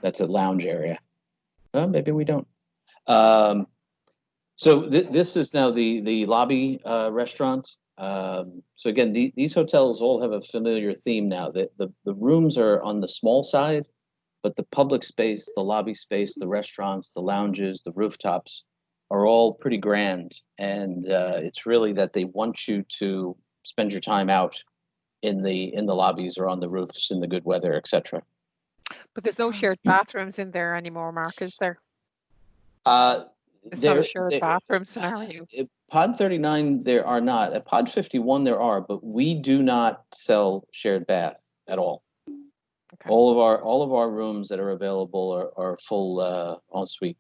S1: That's a lounge area. Maybe we don't. So this is now the lobby restaurant. So again, these hotels all have a familiar theme now. The rooms are on the small side, but the public space, the lobby space, the restaurants, the lounges, the rooftops are all pretty grand. And it's really that they want you to spend your time out in the lobbies or on the roofs in the good weather, etc.
S5: But there's no shared bathrooms in there anymore, Mark, is there? It's not a shared bathroom scenario.
S1: At Pod 39, there are not. At Pod 51, there are, but we do not sell shared bath at all.
S5: Okay.
S1: All of our rooms that are available are full ensuite.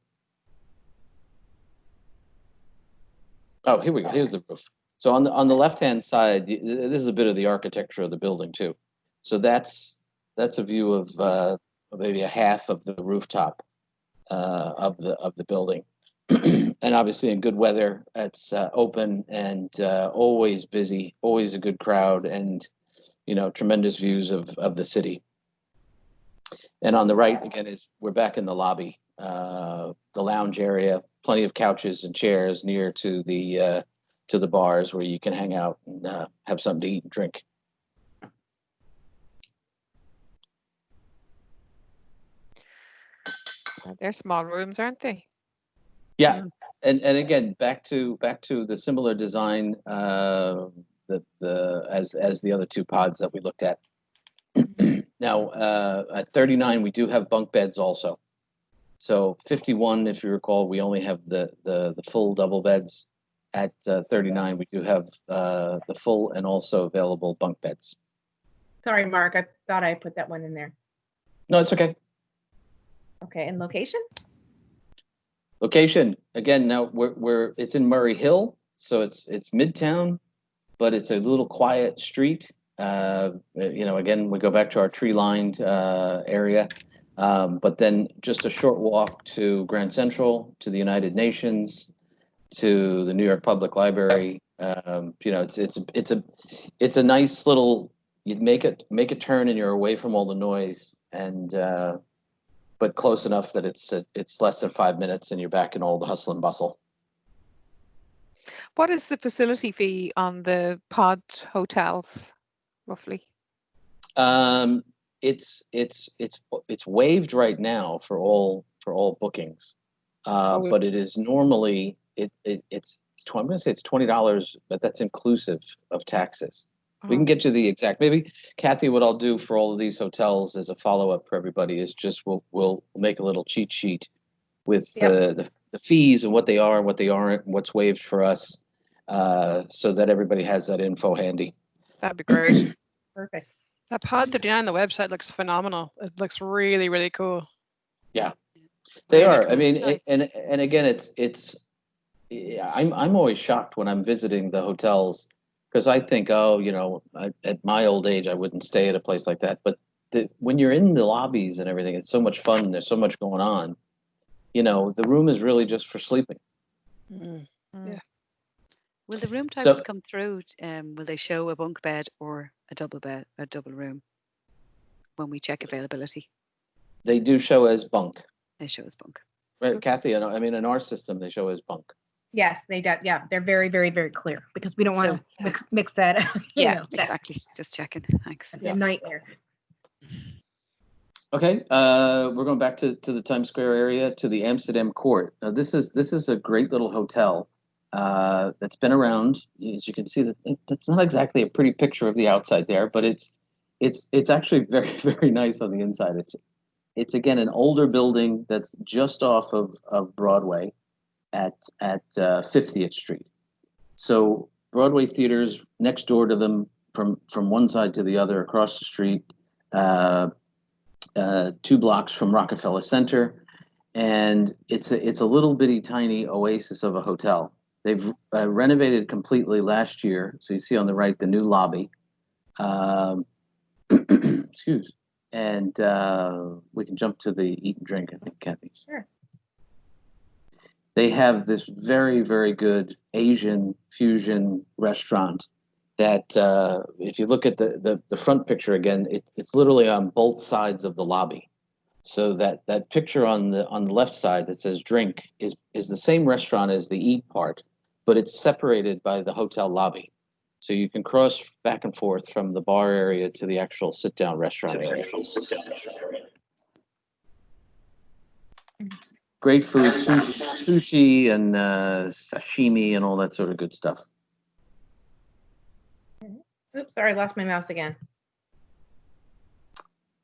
S1: Oh, here we go. Here's the roof. So on the left hand side, this is a bit of the architecture of the building too. So that's a view of maybe a half of the rooftop of the building. And obviously in good weather, it's open and always busy, always a good crowd, and tremendous views of the city. And on the right again we're back in the lobby, the lounge area, plenty of couches and chairs near to the bars where you can hang out and have something to eat and drink.
S5: They're small rooms, aren't they?
S1: Yeah, and again back to the similar design as the other 2 pods that we looked at. Now at 39 we do have bunk beds also. So 51, if you recall, we only have the full double beds. At 39 we do have the full and also available bunk beds.
S2: Sorry, Mark, I thought I put that one in there.
S1: No, it's okay.
S2: Okay, and location?
S1: Location again. Now it's in Murray Hill, so it's Midtown, but it's a little quiet street. Again, we go back to our tree-lined area, but then just a short walk to Grand Central, to the United Nations, to the New York Public Library. It's a nice little. You'd make a turn and you're away from all the noise, and but close enough that it's less than 5 minutes and you're back in all the hustle and bustle.
S5: What is the facility fee on the pod hotels, roughly?
S1: It's waived right now for all bookings, but it is normally it's I'm going to say it's $20, but that's inclusive of taxes. We can get you the exact. Maybe Kathy, what I'll do for all of these hotels as a follow-up for everybody is just we'll make a little cheat sheet with the fees and what they are and what they aren't and what's waived for us, so that everybody has that info handy.
S5: That'd be great.
S2: Perfect.
S6: That Pod 39 on the website looks phenomenal. It looks really, really cool.
S1: Yeah, they
S7: Really
S1: are.
S7: cool.
S1: I mean,
S7: Nice.
S1: and again, I'm always shocked when I'm visiting the hotels. Because I think, at my old age, I wouldn't stay at a place like that. But when you're in the lobbies and everything, it's so much fun. There's so much going on. The room is really just for sleeping.
S6: Yeah.
S9: Will the room types
S1: So
S9: come through? Will they show a bunk bed or a double bed, a double room when we check availability?
S1: they do show as bunk,
S9: They show as bunk.
S1: right, Kathy? I mean, in our system, they show as bunk.
S2: Yes, they do. Yeah, they're very, very, very clear because we don't want to mix that.
S9: Yeah,
S2: That's
S9: exactly. Just checking. Thanks.
S2: a nightmare.
S1: Okay, we're going back to the Times Square area, to the Amsterdam Court. Now, this is a great little hotel that's been around. As you can see, that's not exactly a pretty picture of the outside there, but it's It's actually very, very nice on the inside. It's again an older building that's just off of Broadway at 50th Street. So Broadway theaters next door to them, from one side to the other across the street, 2 blocks from Rockefeller Center, and it's a little bitty tiny oasis of a hotel. They've renovated completely last year, so you see on the right the new lobby. Excuse. And we can jump to the eat and drink, I think, Kathy.
S2: Sure.
S1: They have this very, very good Asian fusion restaurant that, if you look at the front picture again, it's literally on both sides of the lobby. So that picture on the left side that says drink is the same restaurant as the eat part, but it's separated by the hotel lobby. So you can cross back and forth from the bar area to the actual sit-down restaurant area. Great food, sushi and sashimi and all that sort of good stuff.
S2: Oops, sorry, lost my mouse again.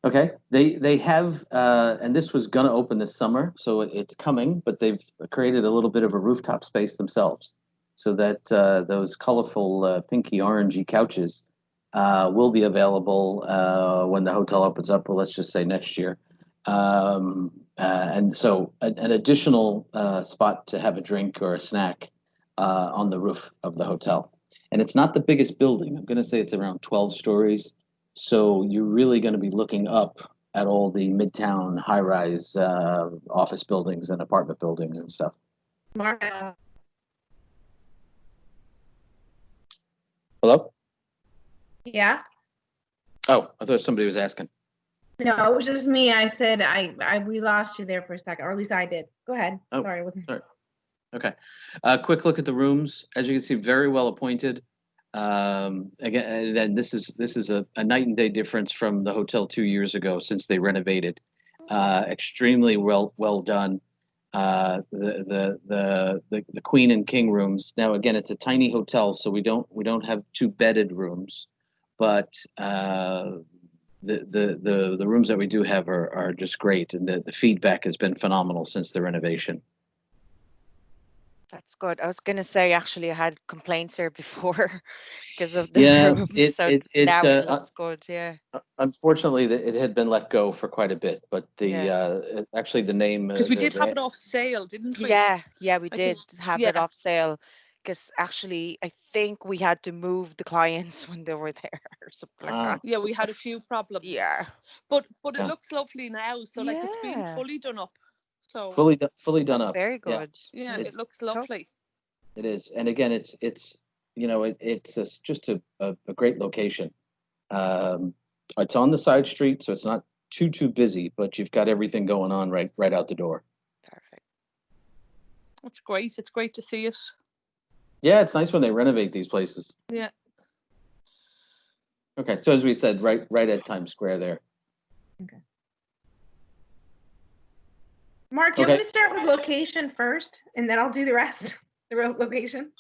S1: Okay, they have, and this was gonna open this summer, so it's coming, but they've created a little bit of a rooftop space themselves, so that those colorful pinky orangey couches will be available when the hotel opens up, or let's just say next year. And so an additional spot to have a drink or a snack on the roof of the hotel. And it's not the biggest building. I'm going to say it's around 12 stories. So you're really going to be looking up at all the midtown high-rise office buildings and apartment buildings and stuff.
S2: Mark,
S1: Hello?
S2: yeah?
S1: Oh, I thought somebody was asking.
S2: No, it was just me. I said we lost you there for a second, or at least I did. Go ahead.
S1: Oh,
S2: sorry.
S1: sorry. Okay. Quick look at the rooms. As you can see, very well appointed. Again, and then this is a night and day difference from the hotel 2 years ago since they renovated. Extremely well done. The queen and king rooms. Now again, it's a tiny hotel, so we don't have 2 bedded rooms, but the rooms that we do have are just great, and the feedback has been phenomenal since the renovation.
S7: That's good. I was going to say, actually, I had complaints there before because of the
S1: Yeah,
S7: room. So now it looks good. Yeah.
S1: Unfortunately, it had been let go for quite a bit, but actually the name,
S8: because we did have it off sale, didn't we?
S7: Yeah, we did have
S8: yeah.
S7: it off sale. Because actually, I think we had to move the clients when they were there or something like that.
S8: Yeah, we had a few problems.
S7: Yeah.
S8: But it looks lovely now. So like it's been fully done up. So
S1: fully done up.
S7: Very good.
S8: Yeah, it looks lovely.
S1: It is, and again, it's just a great location. It's on the side street, so it's not too busy, but you've got everything going on right out the door.
S7: Perfect.
S8: That's great. It's great to see it.
S1: Yeah, it's nice when they renovate these places.
S8: Yeah.
S1: Okay, so as we said, right at Times Square there.
S2: Okay. Mark, you want me to start with location first, and then I'll do the rest. The location.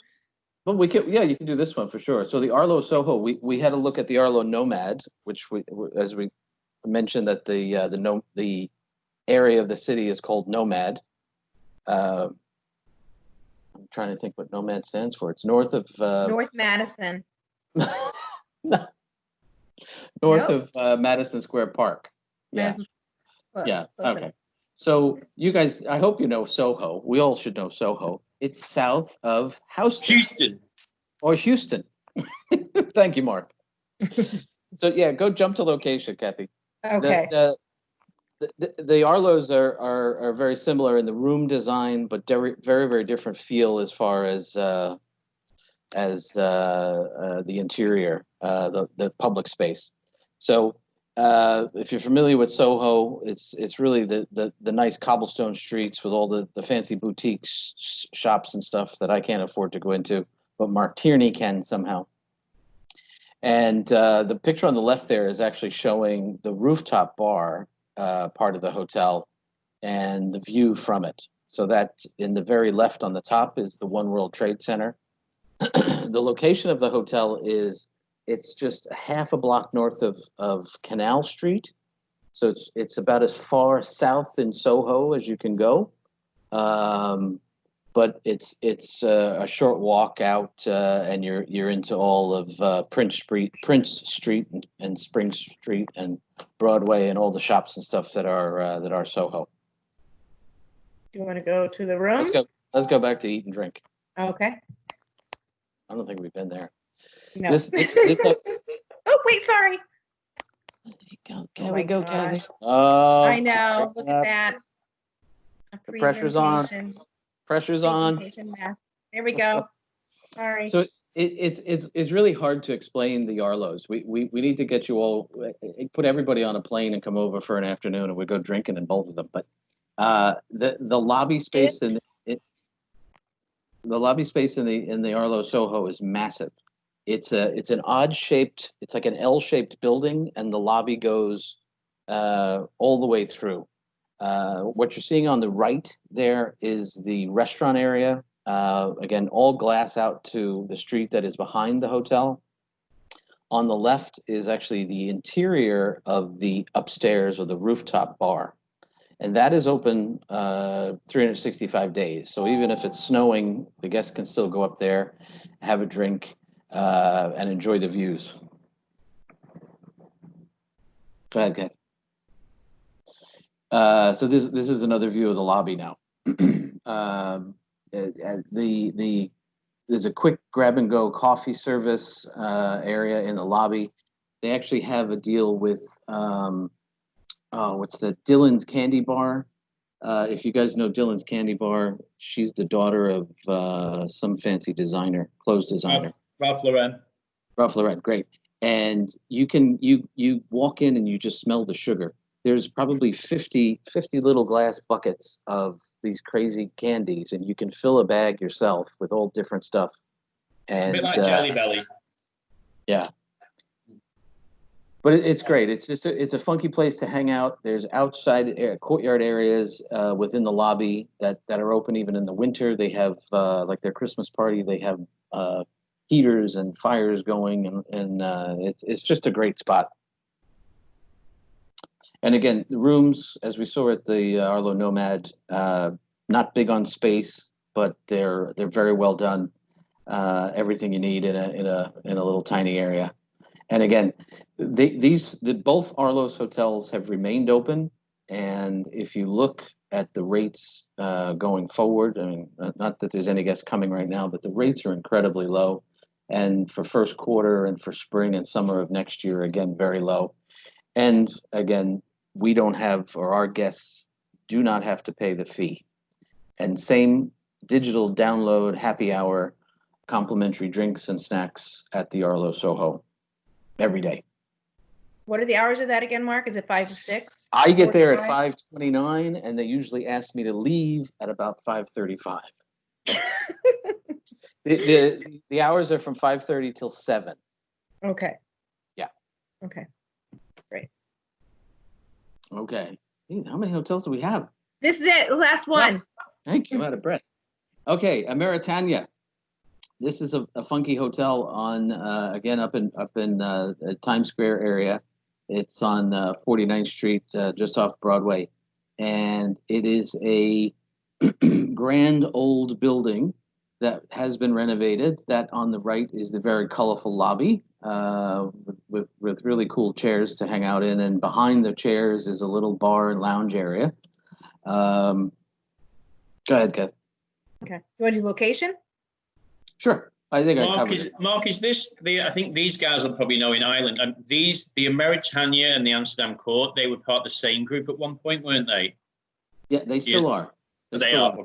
S1: Well, you can do this one for sure. So the Arlo Soho, we had a look at the Arlo Nomad, which as we mentioned, that the area of the city is called Nomad. I'm trying to think what Nomad stands for. It's north of
S2: North Madison.
S1: North of Madison Square Park. Yeah. Yeah. Okay. So you guys, I hope you know Soho. We all should know Soho. It's south of
S3: Houston.
S1: Or Houston. Thank you, Mark. So yeah, go jump to location, Kathy.
S2: Okay.
S1: The Arlos are very similar in the room design, but very, very different feel as far as the interior, the public space. So if you're familiar with Soho, it's really the nice cobblestone streets with all the fancy boutiques, shops and stuff that I can't afford to go into, but Mark Tierney can somehow. And the picture on the left there is actually showing the rooftop bar part of the hotel and the view from it. So that in the very left on the top is the One World Trade Center. The location of the hotel is It's just a half a block north of Canal Street. So it's about as far south in Soho as you can go. But it's a short walk out, and you're into all of Prince Street, and Spring Street, and Broadway, and all the shops and stuff that are Soho.
S2: Do you want to go to the room?
S1: Let's go back to eat and drink.
S2: Okay.
S1: I don't think we've been there.
S2: No.
S1: This
S2: Oh wait, sorry.
S1: Can we go, Kathy?
S2: I know. Look at that.
S1: The pressure's on. Pressure's on.
S2: Presentation mess. There we go. Sorry.
S1: So it's really hard to explain the Arlo's. We need to get you all, put everybody on a plane and come over for an afternoon, and we go drinking in both of them. But the lobby space in the Arlo Soho is massive. It's an odd shaped. It's like an L-shaped building, and the lobby goes all the way through. What you're seeing on the right there is the restaurant area. Again, all glass out to the street that is behind the hotel. On the left is actually the interior of the upstairs or the rooftop bar. And that is open 365 days. So even if it's snowing, the guests can still go up there, have a drink, and enjoy the views. Go ahead, Kath. So this is another view of the lobby now. There's a quick grab and go coffee service area in the lobby. They actually have a deal with what's the Dylan's Candy Bar. If you guys know Dylan's Candy Bar, she's the daughter of some fancy designer, clothes designer.
S3: Ralph Lauren.
S1: Ralph Lauren, great. And you walk in and you just smell the sugar. There's probably 50 little glass buckets of these crazy candies, and you can fill a bag yourself with all different stuff. And
S3: a bit like Jelly Belly.
S1: Yeah. But it's great. It's just it's a funky place to hang out. There's outside courtyard areas within the lobby that are open even in the winter. They have like their Christmas party. They have heaters and fires going, and it's just a great spot. And again, the rooms, as we saw at the Arlo Nomad, not big on space, but they're very well done. Everything you need in a little tiny area. And again, both Arlo's hotels have remained open. And if you look at the rates going forward, I mean, not that there's any guests coming right now, but the rates are incredibly low. And for first quarter and for spring and summer of next year, again, very low. And again, we don't have, or our guests do not have to pay the fee. And same digital download, happy hour, complimentary drinks and snacks at the Arlo Soho every day.
S2: What are the hours of that again, Mark? Is it 5 to 6?
S1: I get there at 5:29, and they usually ask me to leave at about 5:35. the hours are from 5:30 till 7.
S2: Okay.
S1: Yeah.
S2: Okay. Great.
S1: Okay. Hey, how many hotels do we have?
S2: This is it. Last one.
S1: Yes. Thank you. Out of breath. Okay, Ameritania. This is a funky hotel on again up in Times Square area. It's on 49th Street, just off Broadway, and it is a grand old building that has been renovated. That on the right is the very colorful lobby with really cool chairs to hang out in, and behind the chairs is a little bar and lounge area. Go ahead, Kath.
S2: Okay. You want to do location?
S1: Sure. I think
S3: Mark, is this I think these guys will probably know in Ireland. The Ameritania and the Amsterdam Court, they were part of the same group at one point, weren't they?
S1: Yeah, they still are.
S3: They are.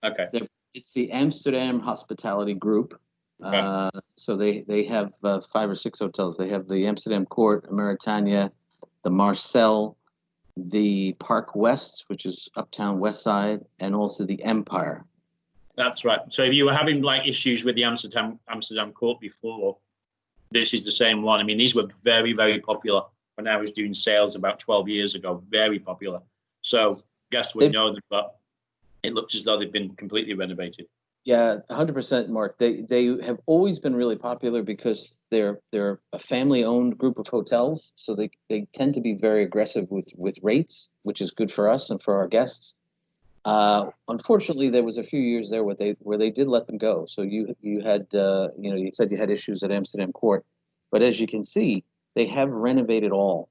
S3: Okay.
S1: It's the Amsterdam Hospitality Group.
S3: Okay.
S1: So they have 5 or 6 hotels. They have the Amsterdam Court, Ameritania, the Marcel, the Park West, which is Uptown West Side, and also the Empire.
S3: That's right. So if you were having like issues with the Amsterdam Court before, this is the same one. I mean, these were very, very popular when I was doing sales about 12 years ago. Very popular. So guests would know them, but it looks as though they've been completely renovated.
S1: Yeah, 100%, Mark. They have always been really popular because they're a family-owned group of hotels, so they tend to be very aggressive with rates, which is good for us and for our guests. Unfortunately, there was a few years there where they did let them go. So you had you said you had issues at Amsterdam Court, but as you can see, they have renovated all.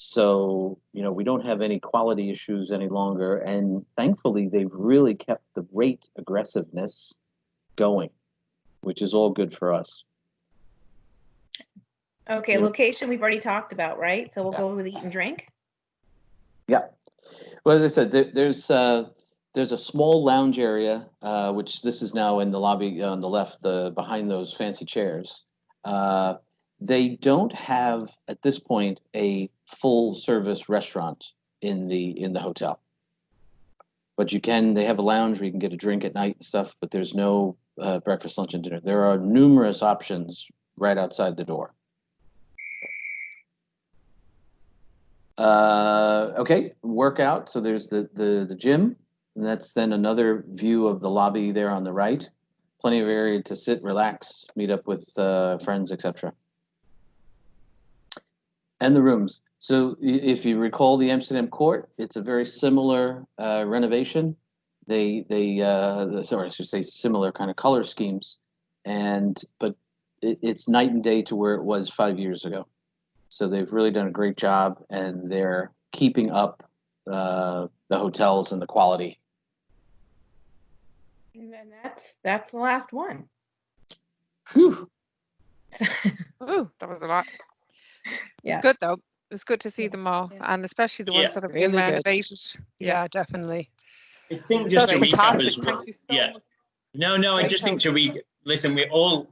S1: So we don't have any quality issues any longer, and thankfully they've really kept the rate aggressiveness going, which is all good for us.
S2: Okay, location we've already talked about, right? So we'll go with eat and drink.
S1: Yeah. Well, as I said, there's a small lounge area, which this is now in the lobby on the left, behind those fancy chairs. They don't have at this point a full service restaurant in the hotel, but they have a lounge where you can get a drink at night and stuff, but there's no breakfast, lunch, and dinner. There are numerous options right outside the door. Okay, workout. So there's the gym, and that's then another view of the lobby there on the right. Plenty of area to sit, relax, meet up with friends, etc. And the rooms. So if you recall the Amsterdam Court, it's a very similar renovation. Sorry, I should say similar kind of color schemes, but it's night and day to where it was 5 years ago. So they've really done a great job, and they're keeping up the hotels and the quality.
S2: And then that's the last one.
S1: Whew.
S5: Ooh, that was a lot.
S2: Yeah.
S5: It's good though. It's good to see them all, and especially the ones that have been
S6: Really good.
S5: renovated.
S6: Yeah, definitely.
S3: I think just
S6: That's
S3: to recap
S6: fantastic.
S3: as well.
S6: Thank you so
S3: Yeah.
S6: much.
S3: No, I
S6: Great
S3: just think
S6: help.
S3: listen, we're all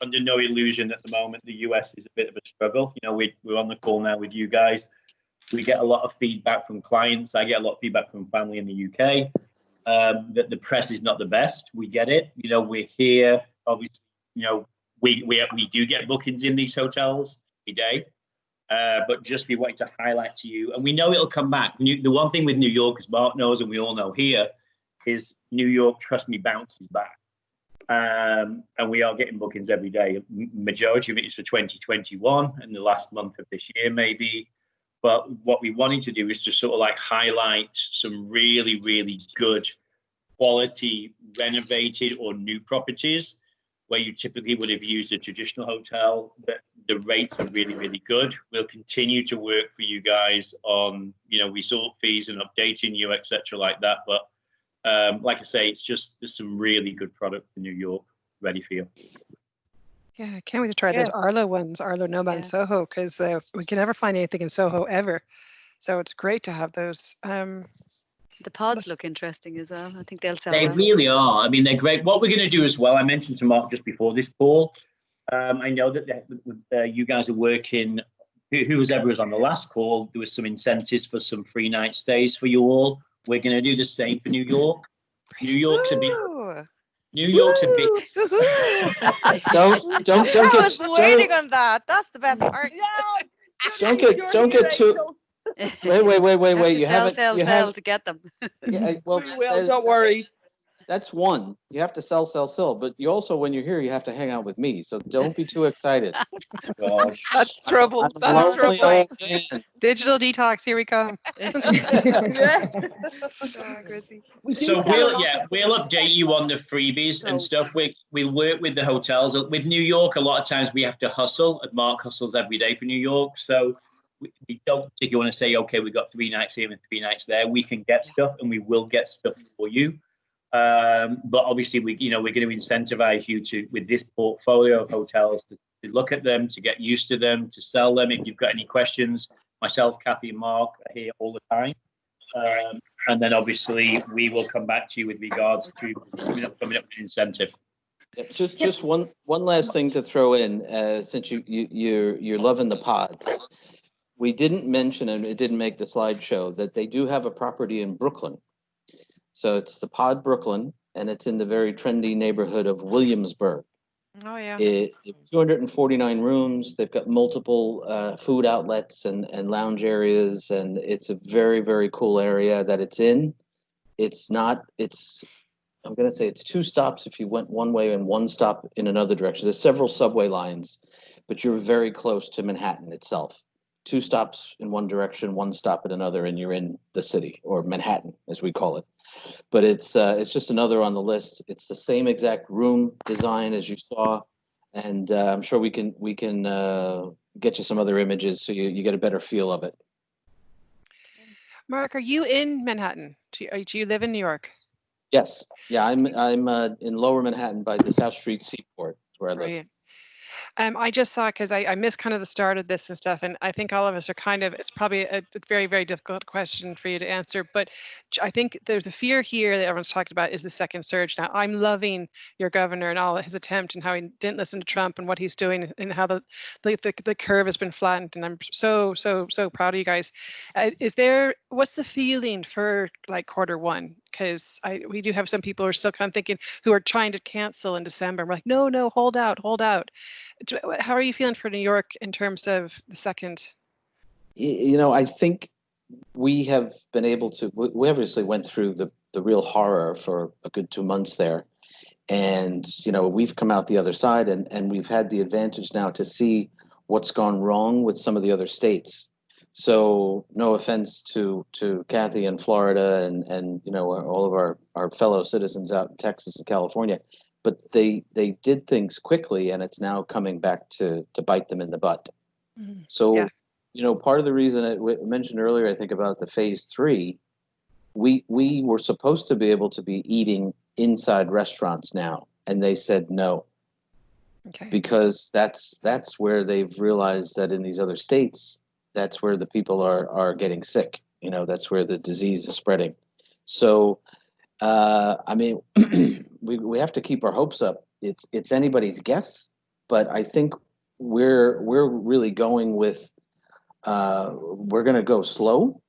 S3: under no illusion at the moment. The US is a bit of a struggle. We're on the call now with you guys. We get a lot of feedback from clients. I get a lot of feedback from family in the UK that the press is not the best. We get it. We're here. Obviously, we do get bookings in these hotels every day. But just we wanted to highlight to you, and we know it'll come back. The one thing with New York, as Mark knows, and we all know here, is New York, trust me, bounces back. And we are getting bookings every day. Majority of it is for 2021 and the last month of this year, maybe. But what we wanted to do is to sort of like highlight some really, really good quality renovated or new properties where you typically would have used a traditional hotel. That the rates are really, really good. We'll continue to work for you guys on, resort fees and updating you, etc., like that. But like I say, there's some really good product in New York ready for you.
S6: Yeah, I can't wait to try those Arlo ones, Arlo Nomad and Soho, because we can never find anything in Soho ever. So it's great to have those.
S9: The pods look interesting as well. I think they'll sell
S3: They
S9: well.
S3: really are. I mean, they're great. What we're going to do as well, I mentioned to Mark just before this call, I know that you guys are working, who was on the last call, there was some incentives for some free night stays for you all. We're going to do the same for New York. New York's a bit.
S1: Don't
S7: I was waiting on that. That's the best part.
S1: Don't get too. Wait. You haven't
S9: sell to get them.
S1: Yeah, well,
S8: We will, don't worry.
S1: That's one. You have to sell, but you also, when you're here, you have to hang out with me. So don't be too excited.
S3: Gosh.
S6: That's trouble. That's trouble. Digital detox. Here we come.
S3: So we'll update you on the freebies and stuff. We'll work with the hotels. With New York, a lot of times we have to hustle. And Mark hustles every day for New York. So we don't particularly want to say, okay, we've got 3 nights here and 3 nights there. We can get stuff, and we will get stuff for you. But obviously, we're going to incentivize you with this portfolio of hotels to look at them, to get used to them, to sell them. If you've got any questions, myself, Kathy, and Mark are here all the time. And then obviously we will come back to you with regards to coming up with an incentive.
S1: Just one last thing to throw in, since you're loving the pods. We didn't mention, and it didn't make the slideshow, that they do have a property in Brooklyn. So it's the Pod Brooklyn, and it's in the very trendy neighborhood of Williamsburg.
S5: Oh yeah.
S1: It's 249 rooms. They've got multiple food outlets and lounge areas, and it's a very, very cool area that it's in. It's I'm going to say it's 2 stops if you went one way and 1 stop in another direction. There's several subway lines, but you're very close to Manhattan itself. 2 stops in one direction, 1 stop in another, and you're in the city, or Manhattan, as we call it. But it's just another on the list. It's the same exact room design as you saw, and I'm sure we can get you some other images so you get a better feel of it.
S6: Mark, are you in Manhattan? Do you live in New York?
S1: Yes. Yeah, I'm in Lower Manhattan by the South Street Seaport, where I live.
S6: Brilliant. I just saw, because I missed kind of the start of this and stuff, and I think all of us are kind of, it's probably a very, very difficult question for you to answer, but I think there's a fear here that everyone's talking about is the second surge. Now, I'm loving your governor and all his attempt and how he didn't listen to Trump and what he's doing and how the curve has been flattened, and I'm so proud of you guys. What's the feeling for like Q1? Because we do have some people who are still kind of thinking, who are trying to cancel in December. We're like, no, hold out. How are you feeling for New York in terms of the second?
S1: I think we have been able to, we obviously went through the real horror for a good 2 months there. And, we've come out the other side, and we've had the advantage now to see what's gone wrong with some of the other states. So no offense to Kathy in Florida and all of our fellow citizens out in Texas and California, but they did things quickly, and it's now coming back to bite them in the butt. Mm-hmm. So, yeah. Part of the reason I mentioned earlier, I think, about the phase 3, we were supposed to be able to be eating inside restaurants now, and they said no. Okay. Because that's where they've realized that in these other states, that's where the people are getting sick. That's where the disease is spreading. So, we have to keep our hopes up. It's anybody's guess, but I think we're really going with we're going to go slow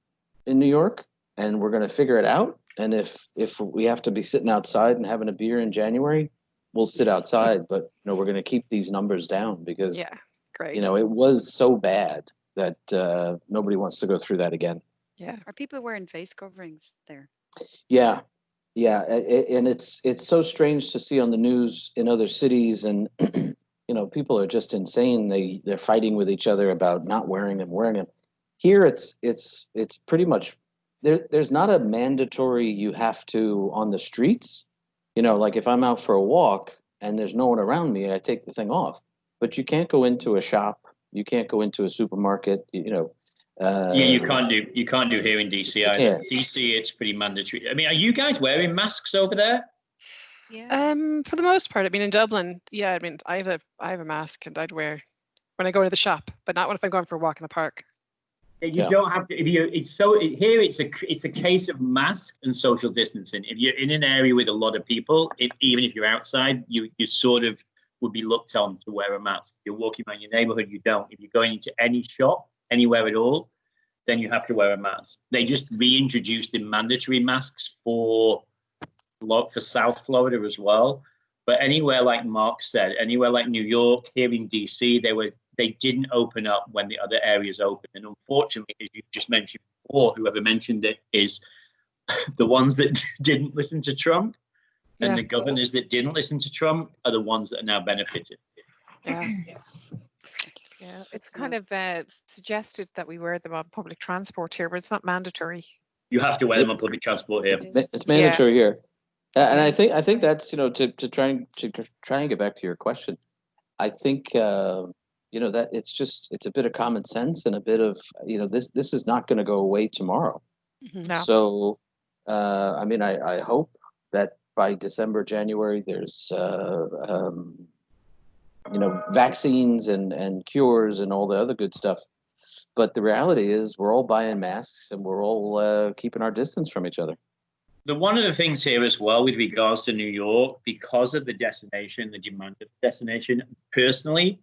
S1: in New York, and we're going to figure it out. And if we have to be sitting outside and having a beer in January, we'll sit outside. But we're going to keep these numbers down because great. It was so bad that nobody wants to go through that again.
S9: Yeah. Are people wearing face coverings there?
S1: Yeah. And it's so strange to see on the news in other cities, and people are just insane. They're fighting with each other about not wearing them. Here it's pretty much there's not a mandatory you have to on the streets. Like if I'm out for a walk and there's no one around me, I take the thing off. But you can't go into a shop. You can't go into a supermarket. You
S3: can't do here in DC either. DC, it's pretty mandatory. I mean, are you guys wearing masks over there?
S6: Yeah. For the most part. I mean, in Dublin, yeah. I mean, I have a mask, and I'd wear when I go to the shop, but not when if I'm going for a walk in the park.
S3: You don't have to. Here, it's a case of mask and social distancing. If you're in an area with a lot of people, even if you're outside, you sort of would be looked on to wear a mask. If you're walking around your neighborhood, you don't. If you're going into any shop, anywhere at all, then you have to wear a mask. They just reintroduced the mandatory masks for South Florida as well. But anywhere, like Mark said, anywhere like New York, here in DC, they didn't open up when the other areas opened. And unfortunately, as you just mentioned before, whoever mentioned it is the ones that didn't listen to Trump, and the governors that didn't listen to Trump are the ones that are now benefited.
S5: Yeah, it's kind of suggested that we wear them on public transport here, but it's not mandatory.
S3: You have to wear them on public transport here.
S1: It's mandatory here. And I think that's to try and get back to your question. I think that it's a bit of common sense and a bit of this is not going to go away tomorrow. No. So I hope that by December, January, there's vaccines and cures and all the other good stuff. But the reality is we're all buying masks and we're all keeping our distance from each other.
S3: One of the things here as well with regards to New York, because of the destination, the demand of the destination, personally,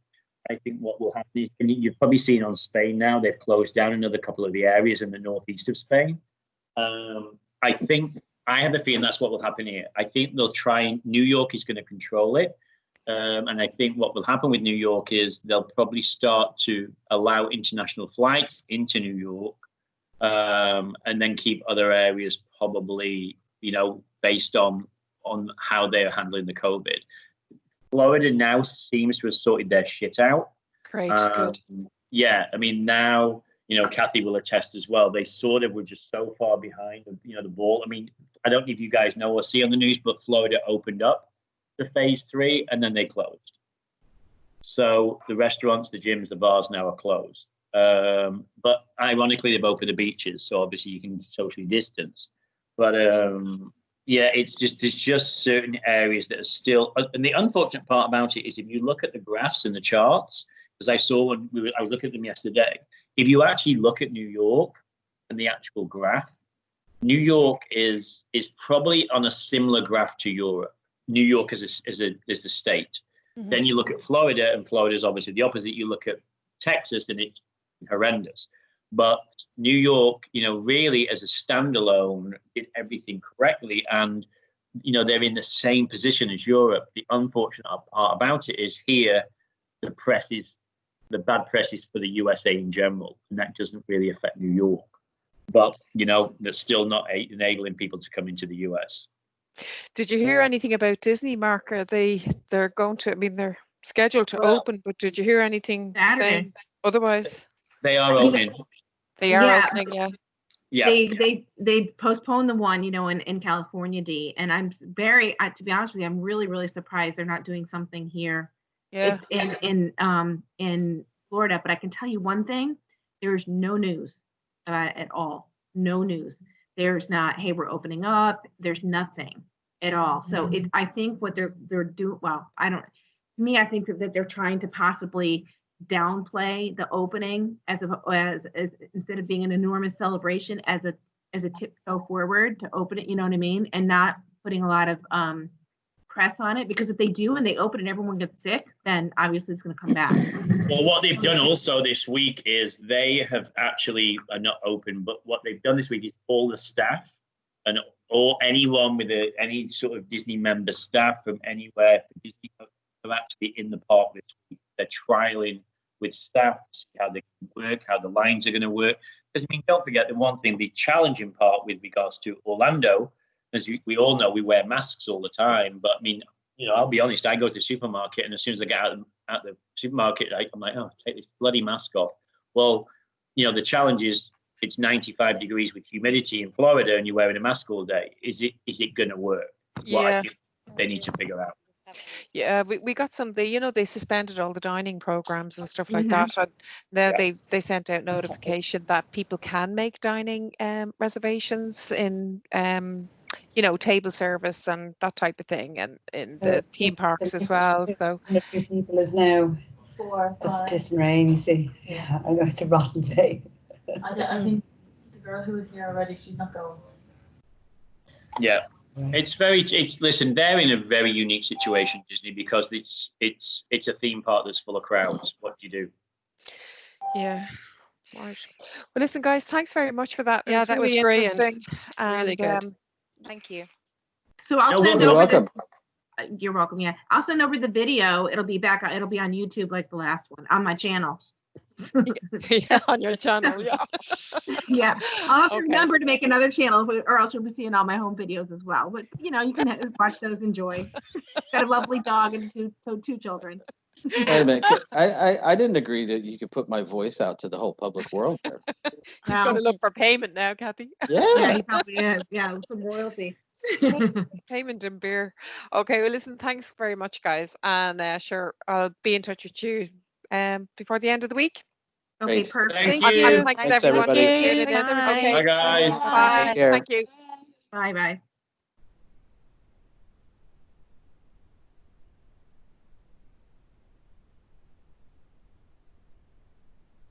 S3: I think what will happen is, you've probably seen on Spain now, they've closed down another couple of the areas in the northeast of Spain. I have a feeling that's what will happen here. I think New York is going to control it. And I think what will happen with New York is they'll probably start to allow international flights into New York, and then keep other areas probably, based on on how they are handling the COVID. Florida now seems to have sorted their shit out.
S5: Great, good.
S3: Yeah, I mean, now, Kathy will attest as well. They sort of were just so far behind, the ball. I mean, I don't know if you guys know or see on the news, but Florida opened up the phase 3 and then they closed. So the restaurants, the gyms, the bars now are closed. But ironically, they've opened the beaches, so obviously you can socially distance. But yeah, there's just certain areas that are still. And the unfortunate part about it is, if you look at the graphs and the charts, because I saw I was looking at them yesterday. If you actually look at New York and the actual graph, New York is probably on a similar graph to Europe. New York is the state. Mm-hmm. Then you look at Florida, and Florida is obviously the opposite. You look at Texas, and it's horrendous. But New York, really as a standalone, did everything correctly, and they're in the same position as Europe. The unfortunate part about it is here, the bad press is for the USA in general, and that doesn't really affect New York. But that's still not enabling people to come into the US.
S5: Did you hear anything about Disney, Mark? They're going to? I mean, they're scheduled to open, but did you hear anything saying otherwise?
S3: They are opening.
S5: They are opening, yeah.
S2: Yeah. They postponed the one, in California, D. And I'm to be honest with you, I'm really, really surprised they're not doing something here.
S5: Yeah.
S2: It's in Florida. But I can tell you one thing: there's no news at all. No news. There's not, hey, we're opening up. There's nothing at all. So I think what they're doing. Well, to me, I think that they're trying to possibly downplay the opening as instead of being an enormous celebration as a tiptoe forward to open it, you know what I mean, and not putting a lot of press on it, because if they do and they open and everyone gets sick, then obviously it's going to come back.
S3: Well, what they've done also this week is they have actually not open, but what they've done this week is all the staff or anyone with any sort of Disney member staff from anywhere for Disney are actually in the park this week. They're trialing with staff to see how they can work, how the lines are going to work. Because, don't forget the one thing, the challenging part with regards to Orlando, as we all know, we wear masks all the time. But I'll be honest, I go to the supermarket, and as soon as I get out the supermarket, I'm like, oh, take this bloody mask off. Well, the challenge is it's 95 degrees with humidity in Florida, and you're wearing a mask all day. Is it going to work?
S5: Yeah.
S3: They need to figure out.
S5: Yeah, we got some. They suspended all the dining programs and stuff like that, and now they sent out notification that people can make dining reservations in table service and that type of thing, and in the theme parks as well. So
S10: next to people is now
S2: 4, 5.
S10: It's pissing rain, you see. Yeah, I know it's a rotten day.
S2: I think the girl who was here already, she's not going.
S3: Yeah. Listen, they're in a very unique situation, Disney, because it's a theme park that's full of crowds. What do you do?
S5: Yeah. Right. Well, listen, guys, thanks very much for that.
S6: Yeah, that was brilliant.
S5: Really
S6: good.
S7: Thank you.
S2: So I'll send
S1: You're
S2: over
S1: welcome.
S2: You're welcome. Yeah, I'll send over the video. It'll be on YouTube like the last one on my channel.
S5: Yeah, on your channel. Yeah.
S2: Yeah, I'll have to remember to make another channel, or else you'll be seeing all my home videos as well. But you can watch those. Enjoy. Got a lovely dog and two children.
S1: Wait a minute. I didn't agree that you could put my voice out to the whole public world there.
S5: He's going to look for payment now, Kathy.
S2: Yeah, he probably is. Yeah, some royalty.
S5: Payment and beer. Okay, well, listen, thanks very much, guys. And sure, I'll be in touch with you before the end of the week.
S2: Okay,
S1: Great.
S2: perfect.
S3: Thank
S5: And
S3: you.
S5: thanks everyone for
S1: everybody.
S5: tuning in. Okay.
S3: Bye, guys.
S5: Bye.
S1: Take care.
S5: Thank you.
S2: Bye.